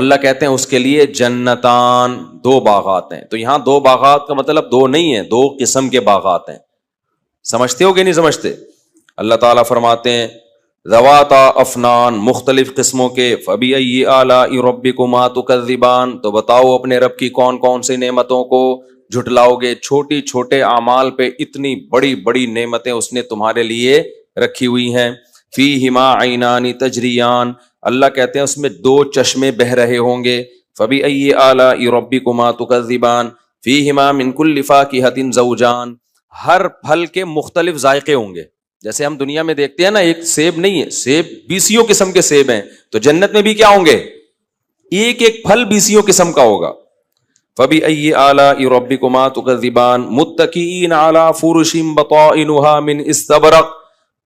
اللہ کہتے ہیں اس کے لیے جنتان، دو باغات ہیں. تو یہاں دو باغات کا مطلب دو نہیں ہے، دو قسم کے باغات ہیں. سمجھتے ہو کہ نہیں سمجھتے؟ اللہ تعالیٰ فرماتے ہیں ذواتا افنان، مختلف قسموں کے. فبأي آلاء ربكما تكذبان، تو بتاؤ اپنے رب کی کون کون سی نعمتوں کو جھٹلاؤ گے. چھوٹی چھوٹے اعمال پہ اتنی بڑی بڑی نعمتیں اس نے تمہارے لیے رکھی ہوئی ہیں. فیہما عینان تجریان، اللہ کہتے ہیں اس میں دو چشمے بہ رہے ہوں گے. فبأي آلاء ربكما تكذبان فیہما من کل فاکہۃ زوجان، ہر پھل کے مختلف ذائقے ہوں گے. جیسے ہم دنیا میں دیکھتے ہیں نا، ایک سیب نہیں ہے، سیب بیسیوں قسم کے سیب ہیں، تو جنت میں بھی کیا ہوں گے؟ ایک ایک پھل بیسیوں قسم کا ہوگا. فبأي آلاء ربكما تكذبان متكئين على فرش بطائنها من استبرق،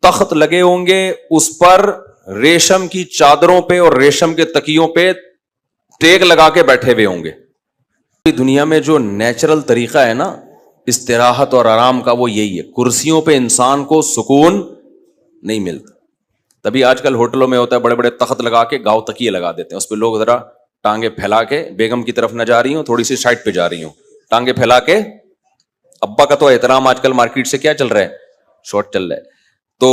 تخت لگے ہوں گے اس پر ریشم کی چادروں پہ اور ریشم کے تکیوں پہ ٹیک لگا کے بیٹھے ہوئے ہوں گے. دنیا میں جو نیچرل طریقہ ہے نا استراحت اور آرام کا، وہ یہی ہے. کرسیوں پہ انسان کو سکون نہیں ملتا. تبھی آج کل ہوٹلوں میں ہوتا ہے بڑے بڑے تخت لگا کے گاؤ تکیے لگا دیتے ہیں، اس پہ لوگ ذرا ٹانگیں پھیلا کے، بیگم کی طرف نہ جا رہی ہوں، تھوڑی سی سائڈ پہ جا رہی ہوں، ٹانگیں پھیلا کے. ابا کا تو احترام آج کل مارکیٹ سے کیا چل رہا ہے؟ شارٹ چل رہا ہے. تو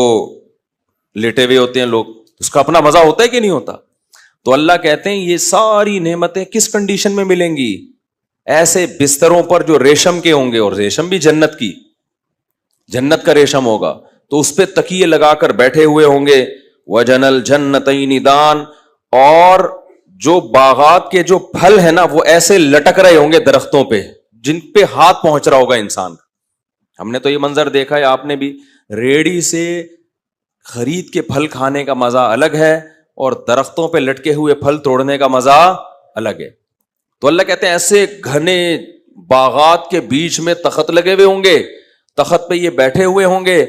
لیٹے ہوئے ہوتے ہیں لوگ، اس کا اپنا مزہ ہوتا ہے کہ نہیں ہوتا؟ تو اللہ کہتے ہیں یہ ساری نعمتیں کس کنڈیشن میں ملیں گی؟ ایسے بستروں پر جو ریشم کے ہوں گے، اور ریشم بھی جنت کی، جنت کا ریشم ہوگا، تو اس پہ تکیے لگا کر بیٹھے ہوئے ہوں گے. وَجَنَ الْجَنَّتَيْنِ دَانٍ، اور جو باغات کے جو پھل ہیں نا وہ ایسے لٹک رہے ہوں گے درختوں پہ جن پہ ہاتھ پہنچ رہا ہوگا انسان. ہم نے تو یہ منظر دیکھا ہے، آپ نے بھی. ریڑی سے خرید کے پھل کھانے کا مزہ الگ ہے، اور درختوں پہ لٹکے ہوئے پھل توڑنے کا مزہ الگ ہے. تو اللہ کہتے ہیں ایسے گھنے باغات کے بیچ میں تخت لگے ہوئے ہوں گے، تخت پہ یہ بیٹھے ہوئے ہوں گے،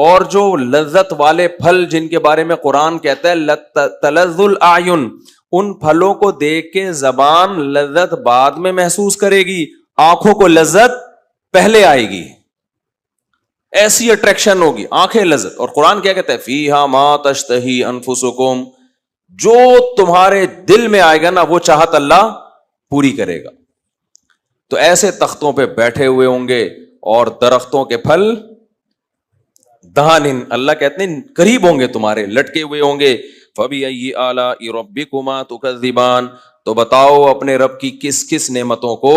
اور جو لذت والے پھل جن کے بارے میں قرآن کہتا ہے تلذ الاعین، ان پھلوں کو دیکھ کے زبان لذت بعد میں محسوس کرے گی، آنکھوں کو لذت پہلے آئے گی. ایسی اٹریکشن ہوگی، آنکھیں لذت. اور قرآن کیا کہتا ہے؟ فیہا ما تشتہی انفسکم، جو تمہارے دل میں آئے گا نا وہ چاہت اللہ پوری کرے گا. تو ایسے تختوں پہ بیٹھے ہوئے ہوں گے، اور درختوں کے پھل دہن، اللہ کہتے ہیں قریب ہوں گے تمہارے، لٹکے ہوئے ہوں گے. فَبِأَيِّ آلَاءِ رَبِّكُمَا تُكَذِّبَانِ، تو بتاؤ اپنے رب کی کس کس نعمتوں کو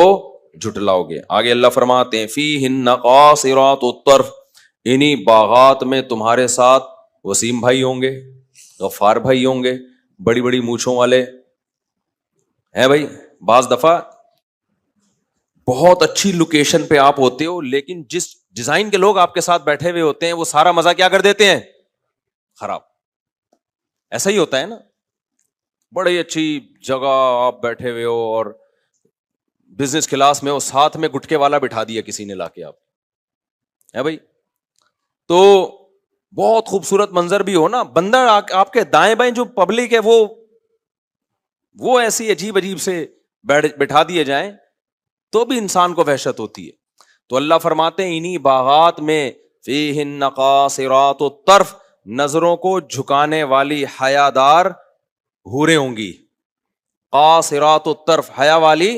جھٹلاؤ گے. آگے اللہ فرماتے ہیں فِيهِنَّ قَاصِرَاتُ الطَّرْفِ، انہی باغات میں تمہارے ساتھ وسیم بھائی ہوں گے، غفار بھائی ہوں گے، بڑی بڑی مونچھوں والے ہیں بھائی. بعض دفعہ بہت اچھی لوکیشن پہ آپ ہوتے ہو، لیکن جس ڈیزائن کے لوگ آپ کے ساتھ بیٹھے ہوئے ہوتے ہیں وہ سارا مزہ کیا کر دیتے ہیں؟ خراب. ایسا ہی ہوتا ہے نا، بڑی اچھی جگہ آپ بیٹھے ہوئے ہو اور بزنس کلاس میں ہو، ساتھ میں گٹکے والا بٹھا دیا کسی نے لا کے، آپ ہے بھائی. تو بہت خوبصورت منظر بھی ہو نا، بندہ آپ کے دائیں بائیں جو پبلک ہے وہ ایسی عجیب عجیب سے بٹھا دیے جائیں تو بھی انسان کو وحشت ہوتی ہے. تو اللہ فرماتے ہیں انہی باغات میں فیہن قاصرات الطرف، نظروں کو جھکانے والی حیادار حوریں ہوں گی. قاصرات الطرف، حیا والی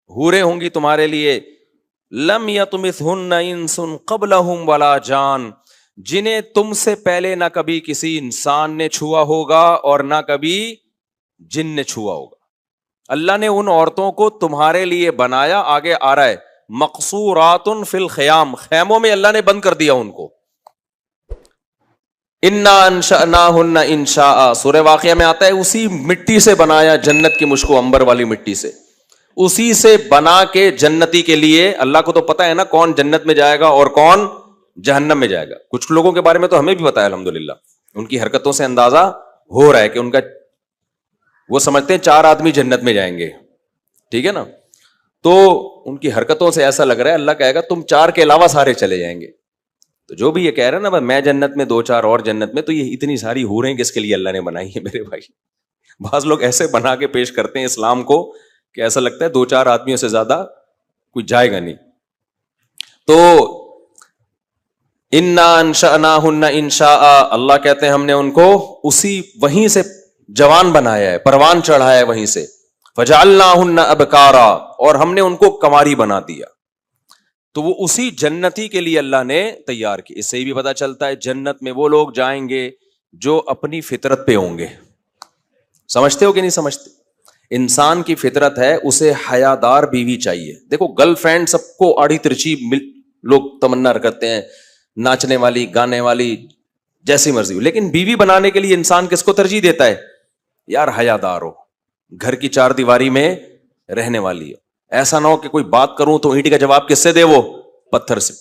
حوریں ہوں گی تمہارے لیے. لم یطمثہن انس قبلہم ولا جان، جنہیں تم سے پہلے نہ کبھی کسی انسان نے چھوا ہوگا اور نہ کبھی جن نے چھوا ہوگا. اللہ نے ان عورتوں کو تمہارے لیے بنایا، آگے آ رہا ہے مقصورات فی الخیام، خیموں میں اللہ نے بند کر دیا ان کو. انا انشأناہن انشاء، سورہ واقعہ میں آتا ہے اسی مٹی سے بنایا جنت کی مشک و عنبر والی مٹی سے، اسی سے بنا کے جنتی کے لیے. اللہ کو تو پتا ہے نا کون جنت میں جائے گا اور کون جہنم میں جائے گا. کچھ لوگوں کے بارے میں تو ہمیں بھی پتا ہے الحمدللہ، ان کی حرکتوں سے اندازہ ہو رہا ہے کہ ان کا، وہ سمجھتے ہیں 4 آدمی جنت میں جائیں گے، ٹھیک ہے نا، تو ان کی حرکتوں سے ایسا لگ رہا ہے اللہ کہے گا تم 4 کے علاوہ سارے چلے جائیں گے. تو جو بھی یہ کہہ رہے ہیں نا میں جنت میں 2-4 اور جنت میں، تو یہ اتنی ساری حوریں کس کے لیے اللہ نے بنائی ہے میرے بھائی. بعض لوگ ایسے بنا کے پیش کرتے ہیں اسلام کو کہ ایسا لگتا ہے 2-4 آدمیوں سے زیادہ کوئی جائے گا نہیں. تو انا انشأناہن انشاء، اللہ کہتے ہیں ہم نے ان کو اسی وہیں سے جوان بنایا ہے، پروان چڑھایا ہے وہیں سے. فجعلناہن ابکارا، اور ہم نے ان کو کنواری بنا دیا. تو وہ اسی جنتی کے لیے اللہ نے تیار کی. اس سے بھی پتا چلتا ہے جنت میں وہ لوگ جائیں گے جو اپنی فطرت پہ ہوں گے. سمجھتے ہو کہ نہیں سمجھتے؟ انسان کی فطرت ہے اسے حیادار بیوی چاہیے. دیکھو گرل فرینڈ سب کو آڑی ترچی لوگ تمنا کرتے ہیں، ناچنے والی، گانے والی، جیسی مرضی ہو، لیکن بیوی بنانے کے لیے انسان کس کو ترجیح دیتا ہے؟ یار حیادار ہو، گھر کی چار دیواری میں رہنے والی ہو. ایسا نہ ہو کہ کوئی بات کروں تو اینٹ کا جواب کس سے دے؟ وہ پتھر سے.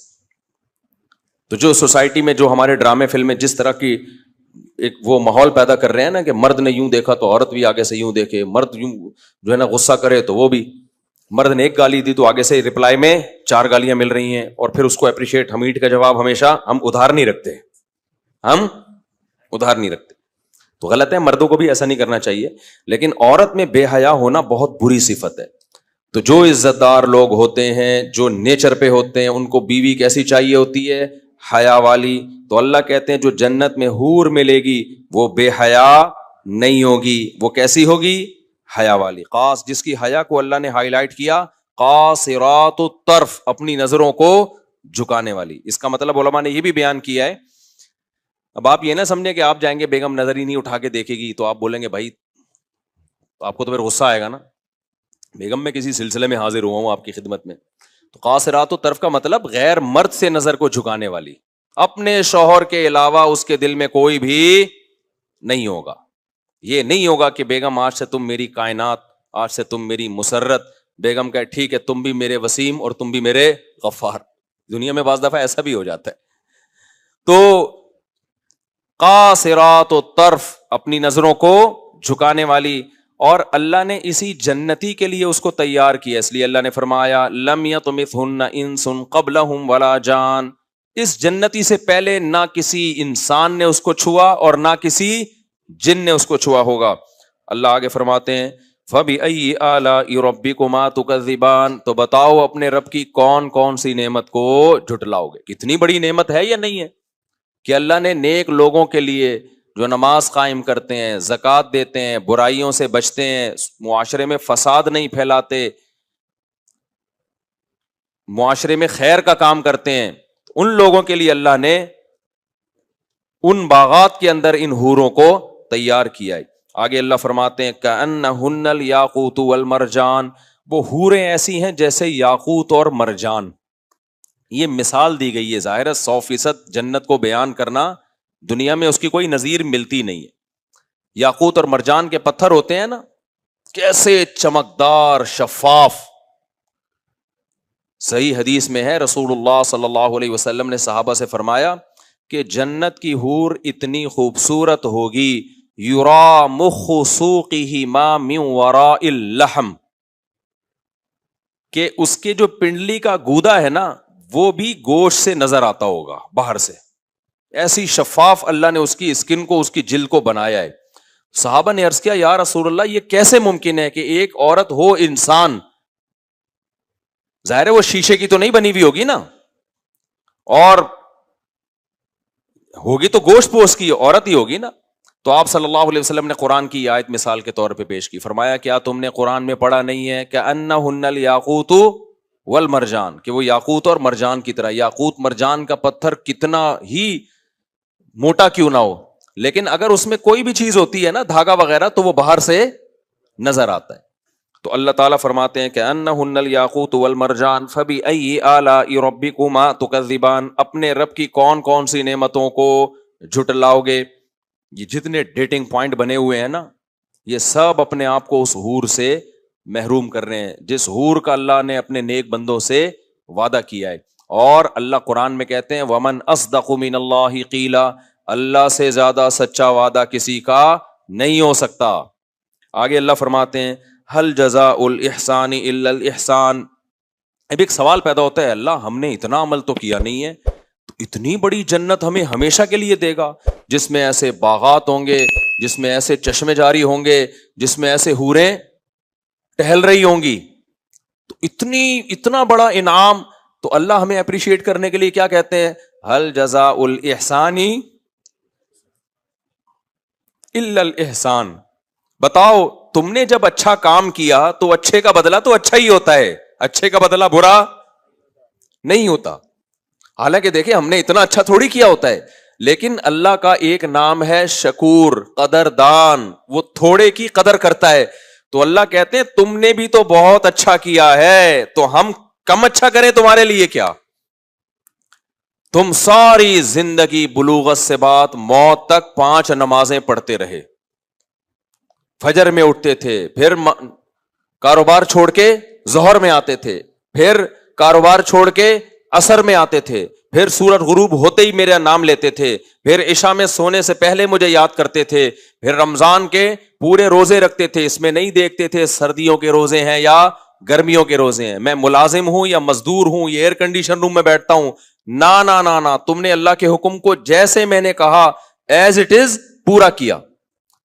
تو جو سوسائٹی میں جو ہمارے ڈرامے فلمیں جس طرح کی ایک وہ ماحول پیدا کر رہے ہیں نا کہ مرد نے یوں دیکھا تو عورت بھی آگے سے یوں دیکھے، مرد یوں جو ہے نا غصہ کرے تو وہ بھی، مرد نے ایک گالی دی تو آگے سے رپلائی میں 4 گالیاں مل رہی ہیں، اور پھر اس کو اپریشیٹ. ہم اینٹ کا جواب ہمیشہ ہم ادھار نہیں رکھتے، ہم ادھار نہیں رکھتے. تو غلط ہے، مردوں کو بھی ایسا نہیں کرنا چاہیے. لیکن عورت میں بے حیا ہونا بہت بری صفت ہے. تو جو عزت دار لوگ ہوتے ہیں، جو نیچر پہ ہوتے ہیں، ان کو بیوی کیسی چاہیے ہوتی ہے؟ حیا والی. تو اللہ کہتے ہیں جو جنت میں حور ملے گی وہ بے حیا نہیں ہوگی. وہ کیسی ہوگی؟ حیا والی. خاص جس کی حیا کو اللہ نے ہائی لائٹ کیا، قاصرات الطرف، اپنی نظروں کو جھکانے والی. اس کا مطلب علماء نے یہ بھی بیان کیا ہے. اب آپ یہ نہ سمجھیں کہ آپ جائیں گے بیگم نظر ہی نہیں اٹھا کے دیکھے گی تو آپ بولیں گے بھائی، تو آپ کو تو پھر غصہ آئے گا نا. بیگم میں کسی سلسلے میں حاضر ہوا ہوں آپ کی خدمت میں. تو قاصرات و طرف کا مطلب غیر مرد سے نظر کو جھکانے والی، اپنے شوہر کے علاوہ اس کے دل میں کوئی بھی نہیں ہوگا. یہ نہیں ہوگا کہ بیگم آج سے تم میری کائنات، آج سے تم میری مسرت. بیگم کہے ٹھیک ہے تم بھی میرے وسیم اور تم بھی میرے غفار. دنیا میں بعض دفعہ ایسا بھی ہو جاتا ہے. تو قاصرات و طرف، اپنی نظروں کو جھکانے والی. اور اللہ نے اسی جنتی کے لیے اس کو تیار کیا، اس لیے اللہ نے فرمایا لم یطمثہن انس قبلہم ولا جان. اس جنتی سے پہلے نہ کسی انسان نے اس کو چھوا اور نہ کسی جن نے اس کو چھوا ہوگا. اللہ آگے فرماتے ہیں فَبِأَيِّ آلَاءِ رَبِّكُمَا تُكَذِّبَانِ. تو بتاؤ اپنے رب کی کون کون سی نعمت کو جھٹلاؤ گے. کتنی بڑی نعمت ہے یا نہیں ہے کہ اللہ نے نیک لوگوں کے لیے جو نماز قائم کرتے ہیں، زکوٰۃ دیتے ہیں، برائیوں سے بچتے ہیں، معاشرے میں فساد نہیں پھیلاتے، معاشرے میں خیر کا کام کرتے ہیں، ان لوگوں کے لیے اللہ نے ان باغات کے اندر ان حوروں کو تیار کیا ہے. آگے اللہ فرماتے ہیں کأنہن الیاقوت والمرجان. وہ حوریں ایسی ہیں جیسے یاقوت اور مرجان. یہ مثال دی گئی ہے، ظاہر ہے 100% جنت کو بیان کرنا دنیا میں اس کی کوئی نظیر ملتی نہیں ہے. یاقوت اور مرجان کے پتھر ہوتے ہیں نا، کیسے چمکدار، شفاف. صحیح حدیث میں ہے رسول اللہ صلی اللہ علیہ وسلم نے صحابہ سے فرمایا کہ جنت کی حور اتنی خوبصورت ہوگی، یرا مخ سوقہ ما من وراء اللحم، کہ اس کے جو پنڈلی کا گودا ہے نا وہ بھی گوشت سے نظر آتا ہوگا باہر سے. ایسی شفاف اللہ نے اس کی اسکن کو، اس کی جلد کو بنایا ہے. صحابہ نے عرض کیا یا رسول اللہ یہ کیسے ممکن ہے کہ ایک عورت ہو انسان، ظاہر ہے وہ شیشے کی تو نہیں بنی ہوئی ہوگی نا، اور ہوگی تو گوشت پوش کی عورت ہی ہوگی نا. تو آپ صلی اللہ علیہ وسلم نے قرآن کی آیت مثال کے طور پہ پیش کی. فرمایا کیا تم نے قرآن میں پڑھا نہیں ہے کہ انہن الیاقوت والمرجان، کہ وہ یاقوت اور مرجان کی طرح. یاقوت مرجان کا پتھر کتنا ہی موٹا کیوں نہ ہو، لیکن اگر اس میں کوئی بھی چیز ہوتی ہے نا، دھاگا وغیرہ، تو وہ باہر سے نظر آتا ہے. تو اللہ تعالیٰ فرماتے ہیں کہ انہن الیاقوت والمرجان فبأی آلاء ربکما تکذبان. اپنے رب کی کون کون سی نعمتوں کو جھٹلاؤ گے. یہ جتنے ڈیٹنگ پوائنٹ بنے ہوئے ہیں نا، یہ سب اپنے آپ کو اس حور سے محروم کر رہے ہیں جس حور کا اللہ نے اپنے نیک بندوں سے وعدہ کیا ہے. اور اللہ قرآن میں کہتے ہیں ومن اصدق من اللہ قیلا، اللہ سے زیادہ سچا وعدہ کسی کا نہیں ہو سکتا. آگے اللہ فرماتے ہیں هل جزاء الاحسان الا الاحسان. اب ایک سوال پیدا ہوتا ہے اللہ ہم نے اتنا عمل تو کیا نہیں ہے، تو اتنی بڑی جنت ہمیں ہمیشہ کے لیے دے گا جس میں ایسے باغات ہوں گے، جس میں ایسے چشمے جاری ہوں گے، جس میں ایسے حوریں ٹہل رہی ہوں گی، تو اتنا بڑا انعام. تو اللہ ہمیں اپریشیٹ کرنے کے لیے کیا کہتے ہیں هل جزاء الاحسان الا الاحسان. بتاؤ تم نے جب اچھا کام کیا تو اچھے کا بدلہ تو اچھا ہی ہوتا ہے, اچھے کا بدلہ برا نہیں ہوتا. حالانکہ دیکھیں ہم نے اتنا اچھا تھوڑی کیا ہوتا ہے, لیکن اللہ کا ایک نام ہے شکور, قدردان, وہ تھوڑے کی قدر کرتا ہے. تو اللہ کہتے ہیں تم نے بھی تو بہت اچھا کیا ہے, تو ہم کم اچھا کریں تمہارے لیے کیا؟ تم ساری زندگی بلوغت سے بعد موت تک 5 نمازیں پڑھتے رہے, فجر میں اٹھتے تھے, پھر کاروبار چھوڑ کے ظہر میں آتے تھے, پھر کاروبار چھوڑ کے عصر میں آتے تھے, پھر سورج غروب ہوتے ہی میرا نام لیتے تھے, پھر عشاء میں سونے سے پہلے مجھے یاد کرتے تھے, پھر رمضان کے پورے روزے رکھتے تھے, اس میں نہیں دیکھتے تھے سردیوں کے روزے ہیں یا گرمیوں کے روزے ہیں, میں ملازم ہوں یا مزدور ہوں, یہ ایئر کنڈیشن روم میں بیٹھتا ہوں. نا نا نا نا, تم نے اللہ کے حکم کو جیسے میں نے کہا ایز اٹ از پورا کیا.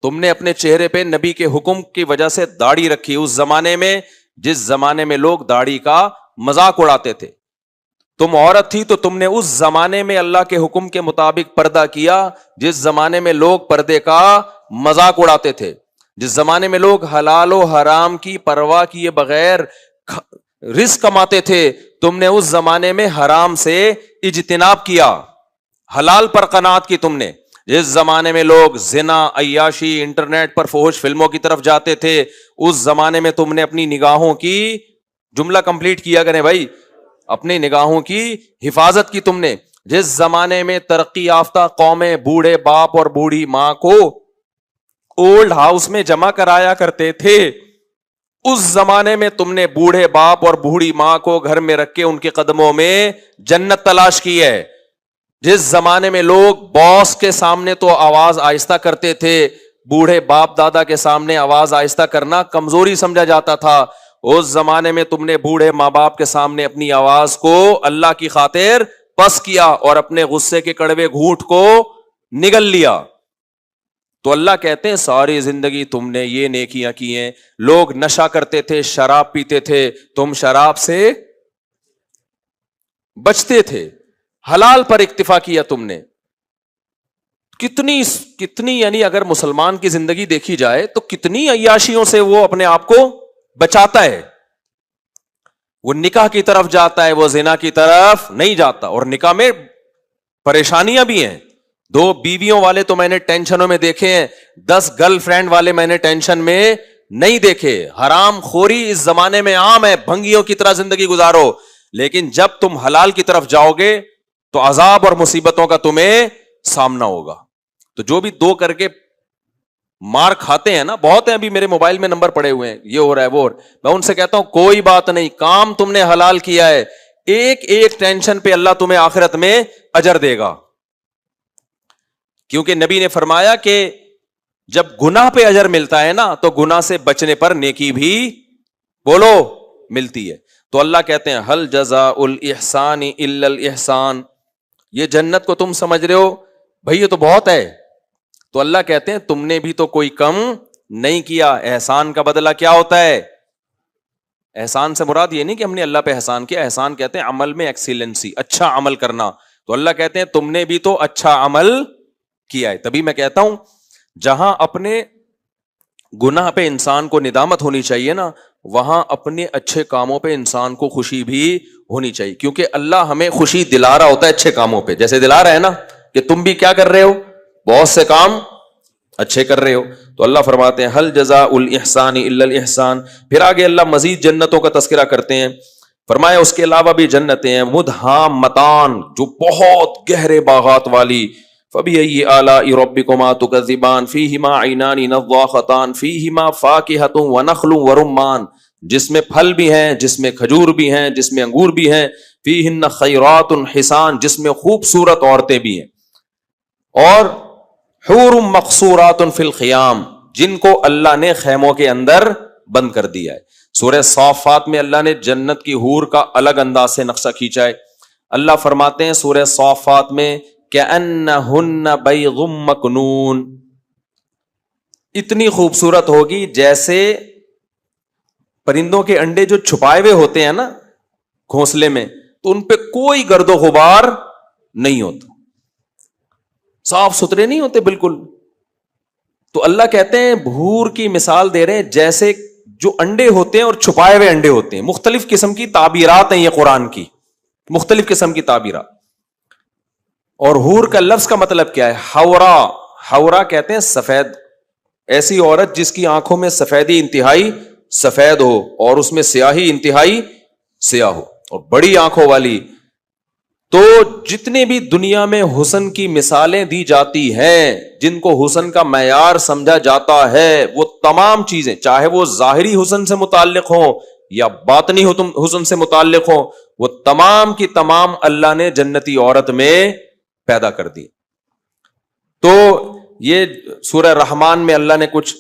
تم نے اپنے چہرے پہ نبی کے حکم کی وجہ سے داڑھی رکھی, اس زمانے میں جس زمانے میں لوگ داڑھی کا مذاق اڑاتے تھے. تم عورت تھی تو تم نے اس زمانے میں اللہ کے حکم کے مطابق پردہ کیا جس زمانے میں لوگ پردے کا مذاق اڑاتے تھے, جس زمانے میں لوگ حلال و حرام کی پرواہ کیے بغیر رزق کماتے تھے. تم نے اس زمانے میں حرام سے اجتناب کیا, حلال پر قناعت کی تم نے. جس زمانے میں لوگ زنا, عیاشی, انٹرنیٹ پر فحش فلموں کی طرف جاتے تھے, اس زمانے میں تم نے اپنی نگاہوں کی, جملہ کمپلیٹ کیا کریں بھائی, اپنی نگاہوں کی حفاظت کی تم نے. جس زمانے میں ترقی یافتہ قومیں بوڑھے باپ اور بوڑھی ماں کو اولڈ ہاؤس میں جمع کرایا کرتے تھے, اس زمانے میں تم نے بوڑھے باپ اور بوڑھی ماں کو گھر میں رکھ کے ان کے قدموں میں جنت تلاش کی ہے. جس زمانے میں لوگ باس کے سامنے تو آواز آہستہ کرتے تھے, بوڑھے باپ دادا کے سامنے آواز آہستہ کرنا کمزوری سمجھا جاتا تھا, اس زمانے میں تم نے بوڑھے ماں باپ کے سامنے اپنی آواز کو اللہ کی خاطر پس کیا اور اپنے غصے کے کڑوے گھونٹ کو نگل لیا. تو اللہ کہتے ہیں ساری زندگی تم نے یہ نیکیاں کی ہیں. لوگ نشہ کرتے تھے, شراب پیتے تھے, تم شراب سے بچتے تھے, حلال پر اکتفا کیا تم نے. کتنی یعنی اگر مسلمان کی زندگی دیکھی جائے تو کتنی عیاشیوں سے وہ اپنے آپ کو بچاتا ہے. وہ نکاح کی طرف جاتا ہے, وہ زنا کی طرف نہیں جاتا. اور نکاح میں پریشانیاں بھی ہیں. 2 بیویوں والے تو میں نے ٹینشنوں میں دیکھے ہیں, 10 گرل فرینڈ والے میں نے ٹینشن میں نہیں دیکھے. حرام خوری اس زمانے میں عام ہے, بھنگیوں کی طرح زندگی گزارو. لیکن جب تم حلال کی طرف جاؤ گے تو عذاب اور مصیبتوں کا تمہیں سامنا ہوگا. تو جو بھی 2 کر کے مار کھاتے ہیں نا, بہت ہیں, ابھی میرے موبائل میں نمبر پڑے ہوئے ہیں, یہ ہو رہا ہے وہ ہو رہا ہے, میں ان سے کہتا ہوں کوئی بات نہیں, کام تم نے حلال کیا ہے, ایک ایک ٹینشن پہ اللہ تمہیں آخرت میں اجر دے گا. کیونکہ نبی نے فرمایا کہ جب گناہ پہ اجر ملتا ہے نا تو گناہ سے بچنے پر نیکی بھی بولو ملتی ہے. تو اللہ کہتے ہیں ہل جزاء الاحسان الا الاحسان, یہ جنت کو تم سمجھ رہے ہو بھائی یہ تو بہت ہے. تو اللہ کہتے ہیں تم نے بھی تو کوئی کم نہیں کیا. احسان کا بدلہ کیا ہوتا ہے؟ احسان سے مراد یہ نہیں کہ ہم نے اللہ پہ احسان کیا, احسان کہتے ہیں عمل میں ایکسیلنسی, اچھا عمل کرنا. تو اللہ کہتے ہیں تم نے بھی تو اچھا عمل کیا ہے. تبھی میں کہتا ہوں جہاں اپنے گناہ پہ انسان کو ندامت ہونی چاہیے نا, وہاں اپنے اچھے کاموں پہ انسان کو خوشی بھی ہونی چاہیے. کیونکہ اللہ ہمیں خوشی دلا رہا ہوتا ہے اچھے کاموں پہ, جیسے دلا رہا ہے نا کہ تم بھی کیا کر رہے ہو, بہت سے کام اچھے کر رہے ہو. تو اللہ فرماتے ہیں ہل جزاء الاحسان الا الاحسان. پھر آگے اللہ مزید جنتوں کا تذکرہ کرتے ہیں, فرمایا اس کے علاوہ بھی جنتیں ہیں, مدھامتان, جو بہت گہرے باغات والی. فبأي آلاء ربكما تكذبان فيهما عينان نضاختان فيهما فاكهة ونخل ورمان, جس میں پھل بھی ہیں, جس میں کھجور بھی ہیں, جس میں انگور بھی ہیں. فيهن خيرات حسان, جس میں خوبصورت عورتیں بھی ہیں. اور حور مقصورات فی الخیام, جن کو اللہ نے خیموں کے اندر بند کر دیا ہے. سورہ صافات میں اللہ نے جنت کی حور کا الگ انداز سے نقشہ کھینچا ہے. اللہ فرماتے ہیں سورہ صافات میں کأنہن بیض مکنون, اتنی خوبصورت ہوگی جیسے پرندوں کے انڈے جو چھپائے ہوئے ہوتے ہیں نا گھونسلے میں, تو ان پہ کوئی گرد و غبار نہیں ہوتا, صاف ستھرے نہیں ہوتے بالکل. تو اللہ کہتے ہیں بھور کی مثال دے رہے ہیں جیسے جو انڈے ہوتے ہیں اور چھپائے ہوئے انڈے ہوتے ہیں. مختلف قسم کی تعبیرات ہیں یہ قرآن کی, مختلف قسم کی تعبیرات. اور حور کا لفظ کا مطلب کیا ہے؟ حورا. حورا کہتے ہیں سفید, ایسی عورت جس کی آنکھوں میں سفیدی انتہائی سفید ہو اور اس میں سیاہی انتہائی سیاہ ہو, اور بڑی آنکھوں والی. تو جتنے بھی دنیا میں حسن کی مثالیں دی جاتی ہیں, جن کو حسن کا معیار سمجھا جاتا ہے, وہ تمام چیزیں چاہے وہ ظاہری حسن سے متعلق ہوں یا باطنی حسن سے متعلق ہوں, وہ تمام کی تمام اللہ نے جنتی عورت میں پیدا کر دی. تو یہ سورہ رحمان میں اللہ نے کچھ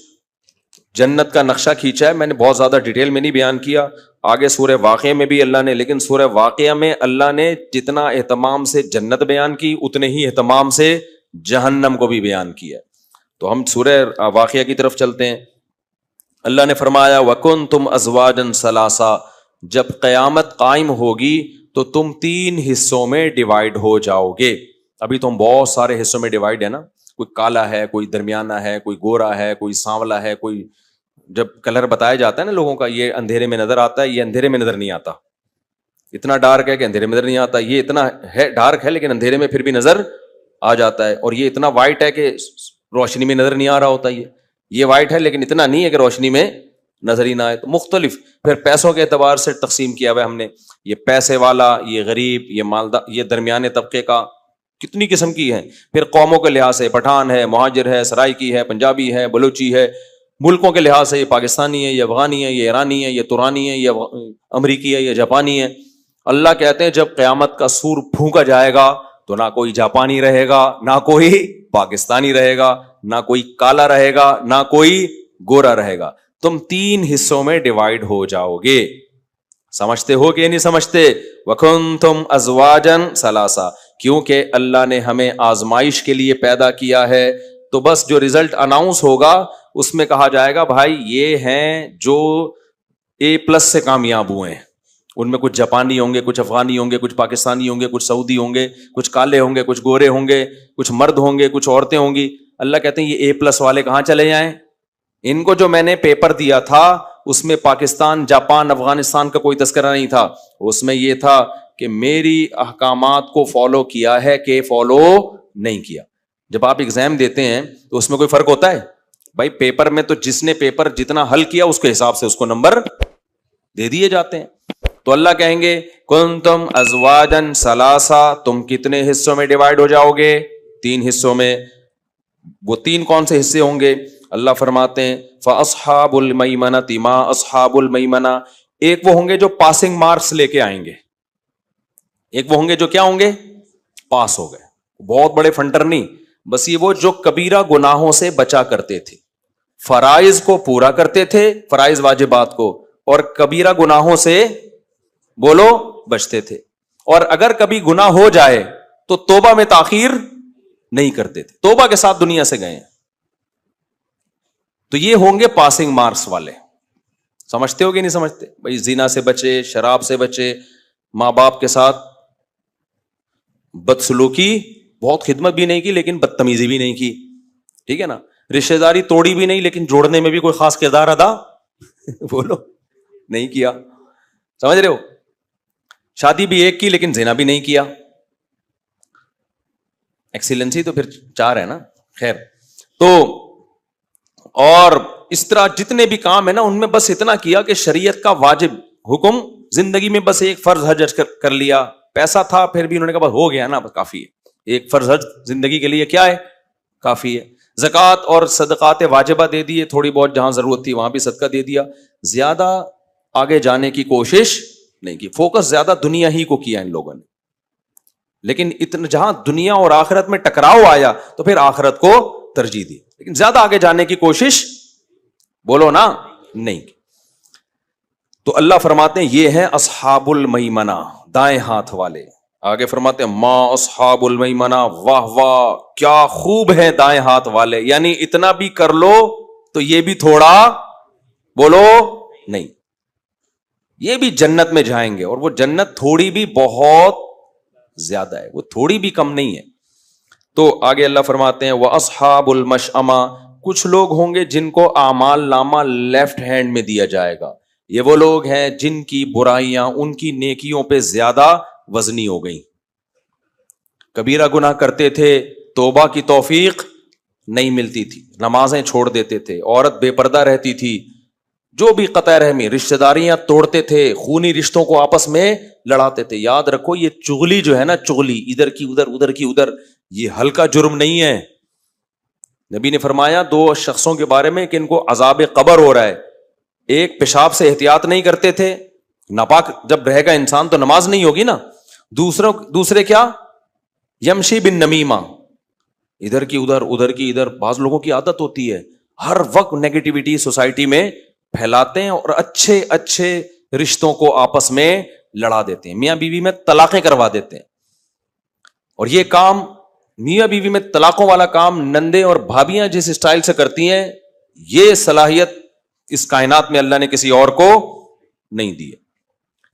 جنت کا نقشہ کھینچا ہے, میں نے بہت زیادہ ڈیٹیل میں نہیں بیان کیا. آگے سورہ واقعہ میں بھی اللہ نے, لیکن سورہ واقعہ میں اللہ نے جتنا اہتمام سے جنت بیان کی اتنے ہی اہتمام سے جہنم کو بھی بیان کیا. تو ہم سورہ واقعہ کی طرف چلتے ہیں. اللہ نے فرمایا وَكُنْتُمْ أَزْوَاجًا ثَلَاثًا, جب قیامت قائم ہوگی تو تم 3 حصوں میں ڈیوائیڈ ہو جاؤ گے. ابھی تو ہم بہت سارے حصوں میں ڈیوائیڈ ہے نا, کوئی کالا ہے, کوئی درمیانہ ہے, کوئی گورا ہے, کوئی سانولا ہے, کوئی جب کلر بتایا جاتا ہے نا لوگوں کا, یہ اندھیرے میں نظر آتا ہے, یہ اندھیرے میں نظر نہیں آتا, اتنا ڈارک ہے کہ اندھیرے میں نظر نہیں آتا, یہ اتنا ہے ڈارک ہے لیکن اندھیرے میں پھر بھی نظر آ جاتا ہے, اور یہ اتنا وائٹ ہے کہ روشنی میں نظر نہیں آ رہا ہوتا, یہ وائٹ ہے لیکن اتنا نہیں ہے کہ روشنی میں نظر ہی نہ آئے. تو مختلف پھر پیسوں کے اعتبار سے تقسیم کیا ہوا ہے ہم نے, یہ پیسے والا, یہ غریب, یہ مالدار, یہ درمیانے طبقے کا, کتنی قسم کی ہیں. پھر قوموں کے لحاظ سے پٹھان ہے, مہاجر ہے, سرائکی ہے, پنجابی ہے, بلوچی ہے. ملکوں کے لحاظ سے یہ پاکستانی ہے, یہ افغانی ہے, یہ ایرانی ہے, یہ ترانی ہے, یہ امریکی ہے, یہ جاپانی ہے. اللہ کہتے ہیں جب قیامت کا سور پھونکا جائے گا تو نہ کوئی جاپانی رہے گا, نہ کوئی پاکستانی رہے گا, نہ کوئی کالا رہے گا, نہ کوئی گورا رہے گا. تم 3 حصوں میں ڈیوائیڈ ہو جاؤ گے. سمجھتے ہو کہ نہیں سمجھتے؟ وَكُنْتُمْ أَزْوَاجًا ثَلَاثًا, کیونکہ اللہ نے ہمیں آزمائش کے لیے پیدا کیا ہے. تو بس جو رزلٹ اناؤنس ہوگا اس میں کہا جائے گا بھائی یہ ہیں جو A+ سے کامیاب ہوئے ہیں. ان میں کچھ جاپانی ہوں گے, کچھ افغانی ہوں گے, کچھ پاکستانی ہوں گے, کچھ سعودی ہوں گے, کچھ کالے ہوں گے, کچھ گورے ہوں گے, کچھ مرد ہوں گے, کچھ عورتیں ہوں گی. اللہ کہتے ہیں یہ A+ والے کہاں چلے جائیں؟ ان کو جو میں نے پیپر دیا تھا اس میں پاکستان, جاپان, افغانستان کا کوئی تذکرہ نہیں تھا. اس میں یہ تھا کہ میری احکامات کو فالو کیا ہے کہ فالو نہیں کیا. جب آپ ایگزام دیتے ہیں تو اس میں کوئی فرق ہوتا ہے بھائی؟ پیپر میں تو جس نے پیپر جتنا حل کیا اس کے حساب سے اس کو نمبر دے دیے جاتے ہیں. تو اللہ کہیں گے کنتم ازواجن ثلاثا, تم کتنے حصوں میں ڈیوائیڈ ہو جاؤ گے؟ 3 حصوں میں. وہ 3 کون سے حصے ہوں گے؟ اللہ فرماتے ہیں فاصحاب المیمنۃ ما اصحاب المیمنہ, ایک وہ ہوں گے جو پاسنگ مارکس لے کے آئیں گے, ایک وہ ہوں گے جو کیا ہوں گے؟ پاس ہو گئے. بہت بڑے فنٹر نہیں, بس یہ وہ جو کبیرہ گناہوں سے بچا کرتے تھے, فرائض کو پورا کرتے تھے, فرائض واجبات کو, اور کبیرہ گناہوں سے بولو بچتے تھے. اور اگر کبھی گناہ ہو جائے تو توبہ میں تاخیر نہیں کرتے تھے, توبہ کے ساتھ دنیا سے گئے. تو یہ ہوں گے پاسنگ مارکس والے. سمجھتے ہو کہ نہیں سمجھتے؟ بھائی زنا سے بچے, شراب سے بچے, ماں باپ کے ساتھ بدسلوکی, بہت خدمت بھی نہیں کی لیکن بدتمیزی بھی نہیں کی, ٹھیک ہے نا, رشتہ داری توڑی بھی نہیں لیکن جوڑنے میں بھی کوئی خاص کردار ادا بولو نہیں کیا. سمجھ رہے ہو؟ شادی بھی ایک کی لیکن زنا بھی نہیں کیا. ایکسیلنسی تو پھر 4 ہے نا. خیر, تو اور اس طرح جتنے بھی کام ہے نا ان میں بس اتنا کیا کہ شریعت کا واجب حکم زندگی میں بس ایک فرض حج کر لیا. پیسہ تھا پھر بھی انہوں نے کہا بس ہو گیا نا, بس کافی ہے. ایک فرض حج زندگی کے لیے کیا ہے؟ کافی ہے. زکوٰۃ اور صدقات واجبہ دے دیے, تھوڑی بہت جہاں ضرورت تھی وہاں بھی صدقہ دے دیا. زیادہ آگے جانے کی کوشش نہیں کی. فوکس زیادہ دنیا ہی کو کیا ان لوگوں نے. لیکن اتنا جہاں دنیا اور آخرت میں ٹکراؤ آیا تو پھر آخرت کو ترجیح دی, لیکن زیادہ آگے جانے کی کوشش بولو نا نہیں. تو اللہ فرماتے ہیں یہ ہیں اصحاب المیمنہ, دائیں ہاتھ والے. آگے فرماتے ہیں ما اصحاب المیمنہ, واہ واہ کیا خوب ہیں دائیں ہاتھ والے. یعنی اتنا بھی کر لو تو یہ بھی تھوڑا بولو نہیں, یہ بھی جنت میں جائیں گے. اور وہ جنت تھوڑی بھی بہت زیادہ ہے, وہ تھوڑی بھی کم نہیں ہے. تو آگے اللہ فرماتے ہیں وَأَصْحَابُ الْمَشْأَمَةِ, کچھ لوگ ہوں گے جن کو اعمال نامہ لیفٹ ہینڈ میں دیا جائے گا. یہ وہ لوگ ہیں جن کی برائیاں ان کی نیکیوں پہ زیادہ وزنی ہو گئی. کبیرہ گناہ کرتے تھے, توبہ کی توفیق نہیں ملتی تھی, نمازیں چھوڑ دیتے تھے, عورت بے پردہ رہتی تھی, جو بھی قطع رحمی, رشتہ داریاں توڑتے تھے, خونی رشتوں کو آپس میں لڑاتے تھے. یاد رکھو یہ چغلی جو ہے نا, چغلی ادھر کی ادھر ادھر کی ادھر, یہ ہلکا جرم نہیں ہے. نبی نے فرمایا 2 شخصوں کے بارے میں کہ ان کو عذاب قبر ہو رہا ہے. ایک پیشاب سے احتیاط نہیں کرتے تھے, ناپاک جب رہے گا انسان تو نماز نہیں ہوگی نا. دوسرے کیا, یمشی بن نمیمہ, ادھر کی ادھر ادھر کی ادھر. بعض لوگوں کی عادت ہوتی ہے ہر وقت نیگیٹیوٹی سوسائٹی میں پھیلاتے ہیں اور اچھے اچھے رشتوں کو آپس میں لڑا دیتے ہیں, میاں بیوی میں طلاقیں کروا دیتے ہیں. اور یہ کام میاں بیوی میں طلاقوں والا کام نندے اور بھابیاں جس اسٹائل سے کرتی ہیں, یہ صلاحیت اس کائنات میں اللہ نے کسی اور کو نہیں دی ہے.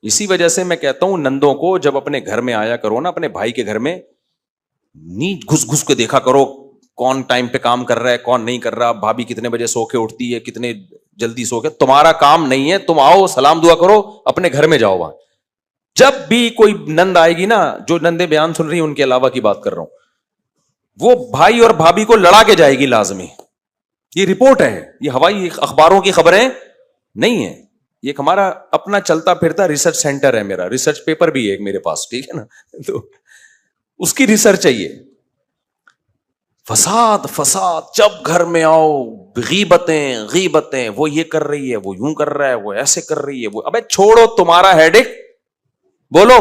اسی وجہ سے میں کہتا ہوں نندوں کو جب اپنے گھر میں آیا کرو نا, اپنے بھائی کے گھر میں نیچ گھس گھس کے دیکھا کرو کون ٹائم پہ کام کر رہا ہے کون نہیں کر رہا, بھابھی کتنے بجے سو کے اٹھتی ہے, کتنے جلدی سو کے. تمہارا کام نہیں ہے, تم آؤ سلام دعا کرو, اپنے گھر میں جاؤ. وہاں جب بھی کوئی نند آئے گی نا, جو نندے بیان سن رہی ہیں ان کے علاوہ کی بات کر رہا ہوں, وہ بھائی اور بھابھی کو لڑا کے جائے گی لازمی. یہ رپورٹ ہے, یہ ہوائی اخباروں کی خبریں نہیں ہیں. یہ ہمارا اپنا چلتا پھرتا ریسرچ سینٹر ہے, میرا ریسرچ پیپر بھی ہے ایک میرے پاس, ٹھیک ہے نا, تو اس کی ریسرچ چاہیے. فساد فساد, جب گھر میں آؤ غیبتیں, وہ یہ کر رہی ہے, وہ یوں کر رہا ہے, وہ ایسے کر رہی ہے, وہ ابے چھوڑو, تمہارا ہیڈک بولو